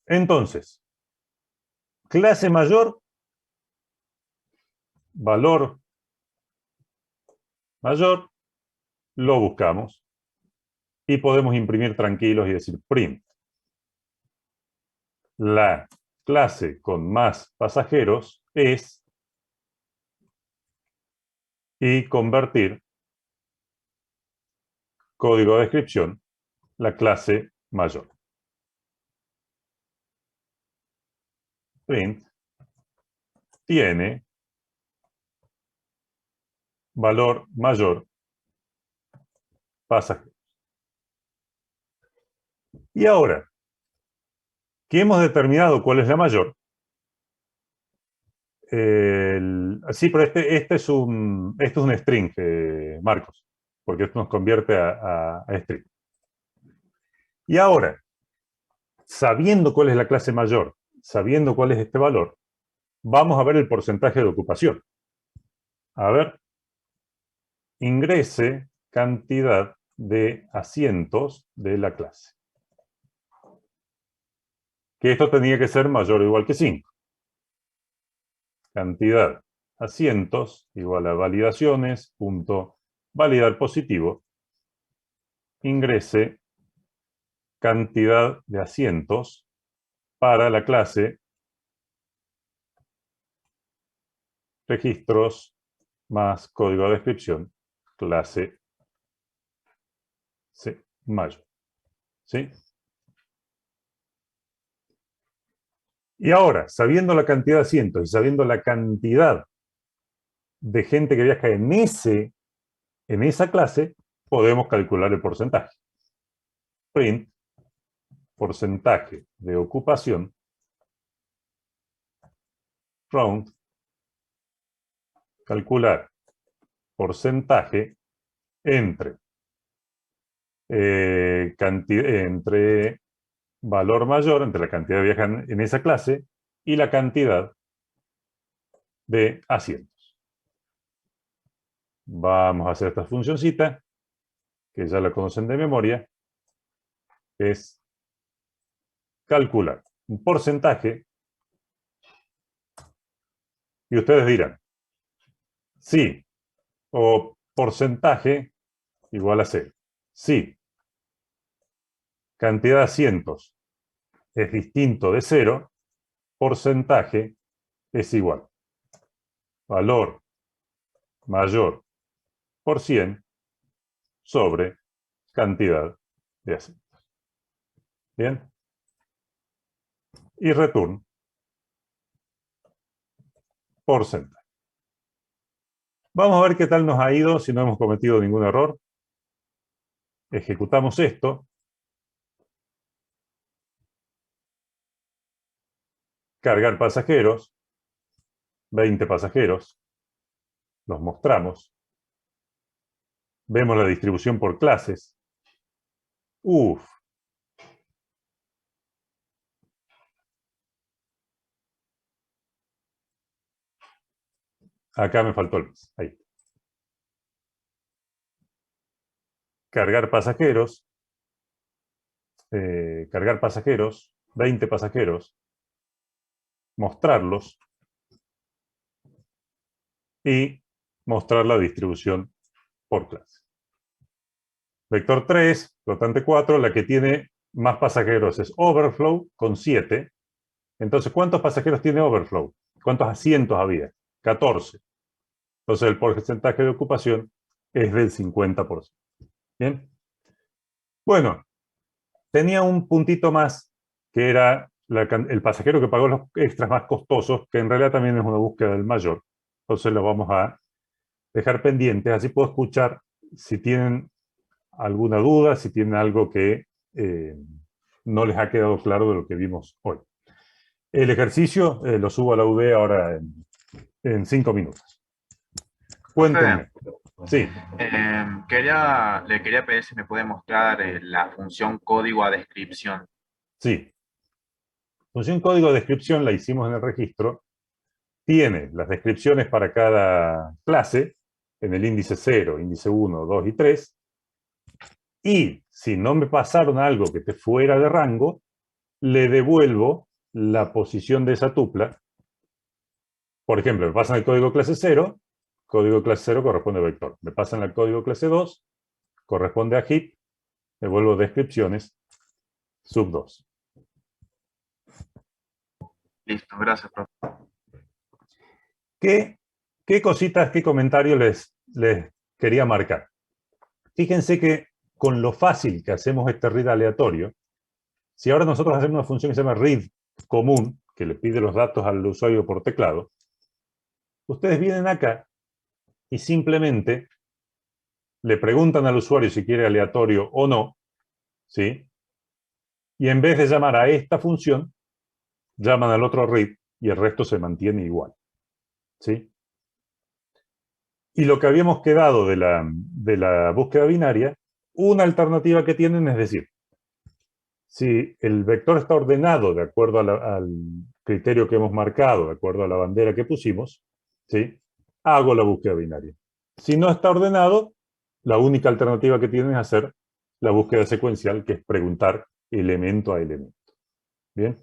Entonces, clase mayor, valor mayor, lo buscamos y podemos imprimir tranquilos y decir print. La clase con más pasajeros es, y convertir código de descripción, la clase mayor. Print tiene valor mayor pasajeros. Y ahora que hemos determinado cuál es la mayor, sí, pero este es un string, Marcos, porque esto nos convierte a string. Y ahora, sabiendo cuál es la clase mayor, sabiendo cuál es este valor, vamos a ver el porcentaje de ocupación. A ver, ingrese cantidad de asientos de la clase. Que esto tenía que ser mayor o igual que 5. Cantidad asientos igual a validaciones, punto validar positivo, ingrese cantidad de asientos para la clase registros más código de descripción, clase C, mayor. ¿Sí? Y ahora, sabiendo la cantidad de asientos y sabiendo la cantidad de gente que viaja en esa clase, podemos calcular el porcentaje. Print, porcentaje de ocupación, round, calcular porcentaje entre entre valor mayor, entre la cantidad de viajes en esa clase, y la cantidad de asientos. Vamos a hacer esta funcioncita, que ya la conocen de memoria, que es calcular un porcentaje, y ustedes dirán, sí, o porcentaje igual a 0. Sí, cantidad de asientos es distinto de 0, porcentaje es igual. Valor mayor por 100 sobre cantidad de asientos. ¿Bien? Y return porcentaje. Vamos a ver qué tal nos ha ido si no hemos cometido ningún error. Ejecutamos esto. Cargar pasajeros. 20 pasajeros. Los mostramos. Vemos la distribución por clases. Uf. Acá me faltó el mes. Ahí. Cargar pasajeros. Cargar pasajeros. 20 pasajeros. Mostrarlos. Y mostrar la distribución por clase. Vector 3, flotante 4, la que tiene más pasajeros es overflow, con 7. Entonces, ¿cuántos pasajeros tiene overflow? ¿Cuántos asientos había? 14. Entonces, el porcentaje de ocupación es del 50%. ¿Bien? Bueno, tenía un puntito más, que era el pasajero que pagó los extras más costosos, que en realidad también es una búsqueda del mayor. Entonces, lo vamos a dejar pendientes, así puedo escuchar si tienen alguna duda, si tienen algo que no les ha quedado claro de lo que vimos hoy. El ejercicio lo subo a la UD ahora en 5 minutos. Cuéntenme. Sí,
Le quería pedir si me puede mostrar la función código a descripción.
sí. Función código de descripción la hicimos en el registro. Tiene las descripciones para cada clase, en el índice 0, índice 1, 2 y 3. Y si no me pasaron algo que esté fuera de rango, le devuelvo la posición de esa tupla. Por ejemplo, me pasan el código clase 0, código clase 0 corresponde a vector. Me pasan el código clase 2, corresponde a heap, devuelvo descripciones, sub 2.
Listo, gracias, profe.
¿Qué cositas, qué comentarios les quería marcar? Fíjense que con lo fácil que hacemos este read aleatorio, si ahora nosotros hacemos una función que se llama read común, que le pide los datos al usuario por teclado, ustedes vienen acá y simplemente le preguntan al usuario si quiere aleatorio o no, ¿sí? Y en vez de llamar a esta función, llaman al otro read y el resto se mantiene igual, ¿sí? Y lo que habíamos quedado de la búsqueda binaria, una alternativa que tienen es decir, si el vector está ordenado de acuerdo al criterio que hemos marcado, de acuerdo a la bandera que pusimos, ¿sí? Hago la búsqueda binaria. Si no está ordenado, la única alternativa que tienen es hacer la búsqueda secuencial, que es preguntar elemento a elemento. ¿Bien?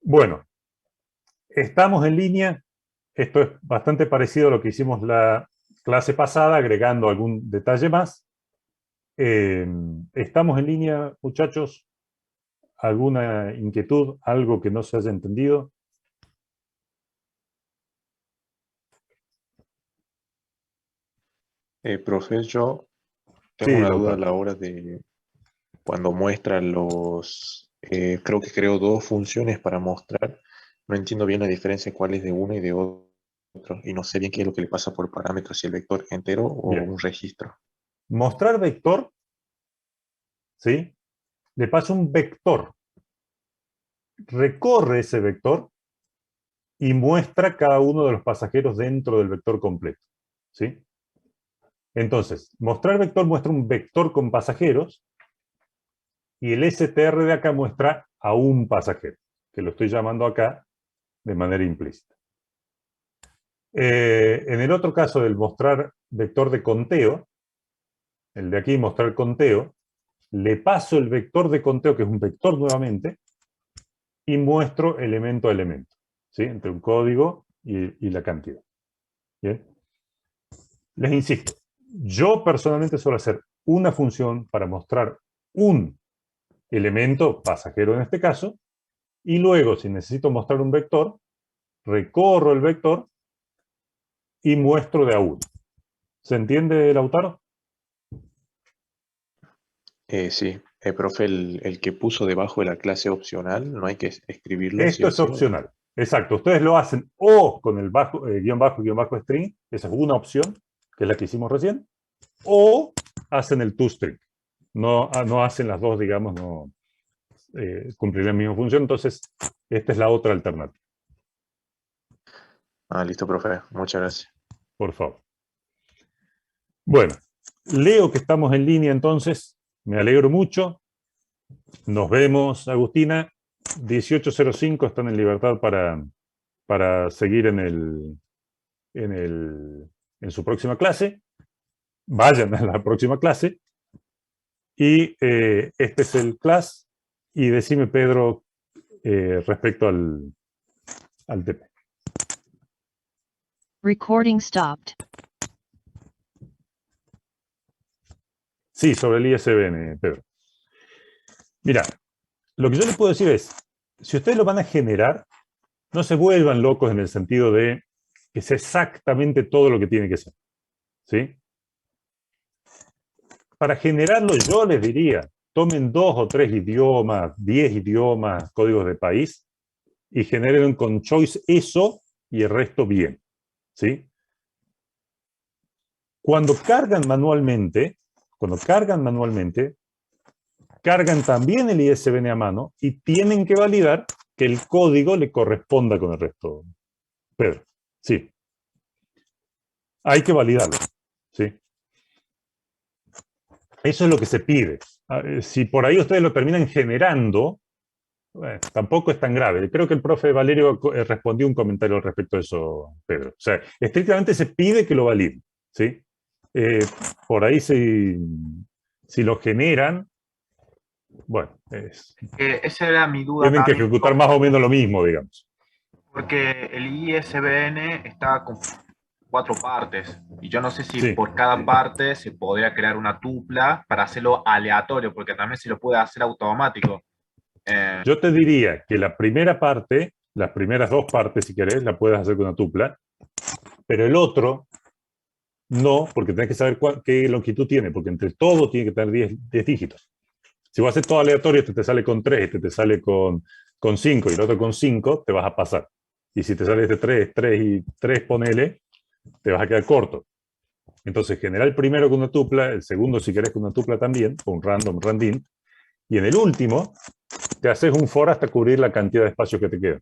Bueno, estamos en línea. Esto es bastante parecido a lo que hicimos la clase pasada, agregando algún detalle más. ¿Estamos en línea, muchachos? ¿Alguna inquietud? ¿Algo que no se haya entendido?
Profe, yo
Sí,
tengo una duda a
Lautaro.
la hora de cuando muestra creo que creo dos funciones para mostrar. No entiendo bien la diferencia cuál es de uno y de otro. Y no sé bien qué es lo que le pasa por parámetros, si el vector entero o
Bien.
un registro.
Mostrar vector, ¿sí? Le pasa un vector. Recorre ese vector y muestra cada uno de los pasajeros dentro del vector completo, ¿sí? Entonces, mostrar vector muestra un vector con pasajeros y el str de acá muestra a un pasajero, que lo estoy llamando acá de manera implícita. En el otro caso del mostrar vector de conteo, el de aquí mostrar conteo, le paso el vector de conteo, que es un vector nuevamente, y muestro elemento a elemento, ¿sí? Entre un código y la cantidad. ¿Bien? Les insisto, yo personalmente suelo hacer una función para mostrar un elemento, pasajero en este caso, y luego, si necesito mostrar un vector, recorro el vector y muestro de a uno. ¿Se entiende, Lautaro?
Sí, profe, el que puso debajo de la clase opcional, no hay que escribirlo sí
Esto
o
es
sí, ¿o no?
opcional. Exacto. Ustedes lo hacen o con el guión bajo string, esa es una opción, que es la que hicimos recién, o hacen el toString. No, no hacen las dos, digamos, no cumplirían la misma función. Entonces, esta es la otra alternativa.
Ah, listo, profe. Muchas gracias.
Por favor. Bueno, leo que estamos en línea entonces. Me alegro mucho. Nos vemos, Agustina. 18:05 están en libertad para seguir en su próxima clase. Vayan a la próxima clase. Y este es el class. Y decime, Pedro, respecto al TP.
Recording stopped.
Sí, sobre el ISBN, Pedro. Mira, lo que yo les puedo decir es, si ustedes lo van a generar, no se vuelvan locos en el sentido de que sea exactamente todo lo que tiene que ser. ¿Sí? Para generarlo, yo les diría, tomen 2 o 3 idiomas, 10 idiomas, códigos de país, y generen con choice eso y el resto bien. ¿Sí? Cuando cargan manualmente, cargan también el ISBN a mano y tienen que validar que el código le corresponda con el resto. Pedro, sí. Hay que validarlo. ¿Sí? Eso es lo que se pide. Si por ahí ustedes lo terminan generando, bueno, tampoco es tan grave. Creo que el profe Valerio respondió un comentario al respecto de eso, Pedro. O sea, estrictamente se pide que lo validen. ¿Sí? Por ahí si lo generan, bueno,
Esa era mi duda
tienen que
también,
ejecutar más o menos lo mismo, digamos.
porque el ISBN está con 4 partes, y yo no sé si
Sí.
por cada parte se podría crear una tupla para hacerlo aleatorio, porque también se lo puede hacer automático.
Yo te diría que la primera parte, las primeras 2 partes, si querés, la puedes hacer con una tupla, pero el otro no, porque tenés que saber qué longitud tiene, porque entre todo tiene que tener 10 dígitos. Si vos haces todo aleatorio, este te sale con 3, este te sale con 5 y el otro con 5, te vas a pasar. Y si te sale este 3 y 3, ponele, te vas a quedar corto. Entonces, genera el primero con una tupla, el segundo, si querés, con una tupla también, con random, randin, y en el último, te haces un for hasta cubrir la cantidad de espacios que te quedan.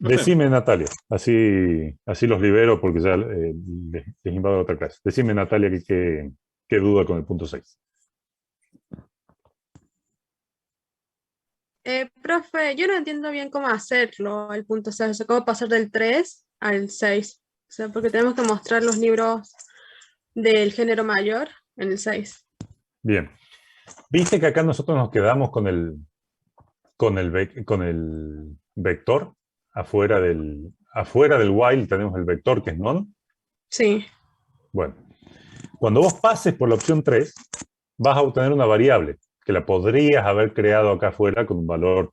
Decime, Natalia, así los libero porque ya les invado otra clase. Decime, Natalia, qué duda con el punto 6.
Profe, yo no entiendo bien cómo hacerlo, el punto 6, o sea, cómo pasar del 3 al 6. O sea, porque tenemos que mostrar los libros del género mayor en el 6.
Bien. Viste que acá nosotros nos quedamos con el vector. Afuera del while tenemos el vector que es none.
Sí.
Bueno, cuando vos pases por la opción 3, vas a obtener una variable que la podrías haber creado acá afuera con un valor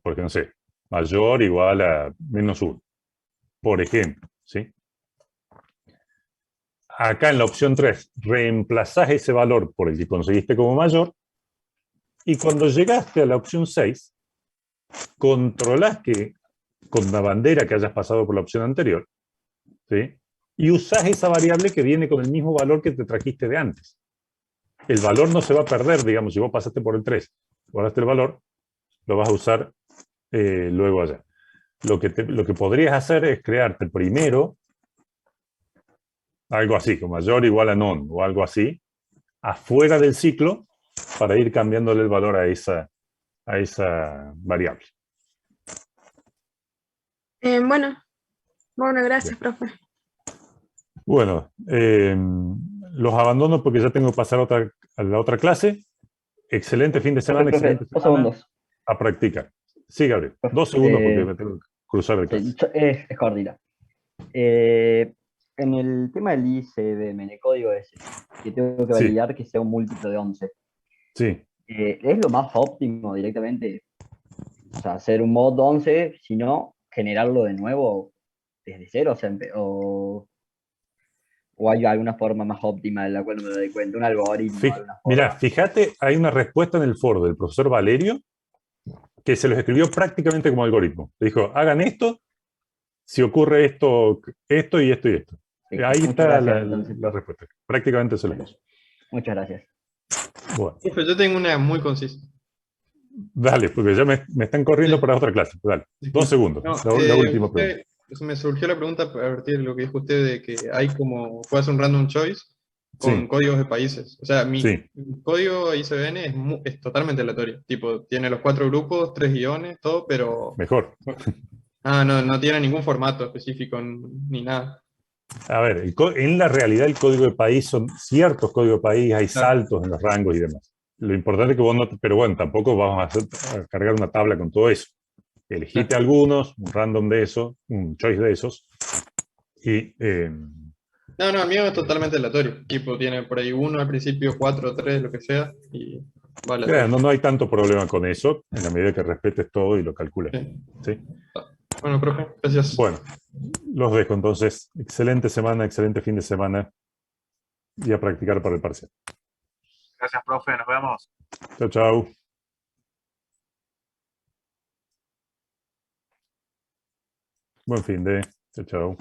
porque no sé, mayor o igual a -1, por ejemplo, ¿sí? Acá en la opción 3, reemplazás ese valor por el que conseguiste como mayor, y cuando llegaste a la opción 6, controlás que con la bandera que hayas pasado por la opción anterior, ¿sí? Y usás esa variable que viene con el mismo valor que te trajiste de antes. El valor no se va a perder, digamos, si vos pasaste por el 3, guardaste el valor, lo vas a usar luego allá. Lo que podrías hacer es crearte primero algo así, con mayor o igual a none, o algo así, afuera del ciclo, para ir cambiándole el valor a esa variable.
Bueno, gracias, profe.
Bueno, los abandono porque ya tengo que pasar a la otra clase. Excelente fin de semana,
Profe,
excelente
dos
semana.
segundos.
A practicar. Sí, Gabriel.
Profe,
2 segundos porque me tengo que cruzar de clase.
Sí, es cortita. En el tema del ICBM, en el código ese, que tengo que
Sí.
validar que sea un múltiplo de 11,
Sí.
¿es lo más óptimo directamente? O sea, hacer un mod 11, si no, generarlo de nuevo desde cero, o sea, o hay alguna forma más óptima de la cual no me doy cuenta, un algoritmo, alguna
Mirá,
forma.
fíjate, hay una respuesta en el foro del profesor Valerio que se los escribió prácticamente como algoritmo. Le dijo, hagan esto, si ocurre esto, esto y esto y esto.
Sí,
Ahí
muchas
está
gracias, entonces.
la respuesta. Prácticamente se lo puso.
Muchas gracias.
Bueno,
Profe, yo tengo una muy concisa.
dale, porque ya me están corriendo
Sí.
para otra clase. Dale, 2 segundos.
No,
La última pregunta.
me surgió la pregunta a partir de lo que dijo usted de que hay como, puede hacer un random choice con
Sí.
códigos de países. O sea, mi
Sí.
código ICBN es totalmente aleatorio. Tipo, tiene los 4 grupos, 3 guiones, todo, pero...
Mejor.
no tiene ningún formato específico ni nada.
A ver, en la realidad el código de país son ciertos códigos de país, hay
Claro.
saltos en los rangos y demás. Lo importante es que vos no, pero bueno, tampoco vamos a cargar una tabla con todo eso. Elegite algunos, un random de esos, un choice de esos, y
No, el mío es totalmente aleatorio. Tipo, tiene por ahí 1 al principio, 4, 3, lo que sea, y va aleatorio.
no hay tanto problema con eso, en la medida que respetes todo y lo calcules.
Sí.
¿Sí?
Bueno, profe, gracias.
Bueno, los dejo entonces. Excelente semana, excelente fin de semana y a practicar para el parcial.
Gracias, profe. Nos vemos.
Chao, chao. Buen fin de. Chao, chao.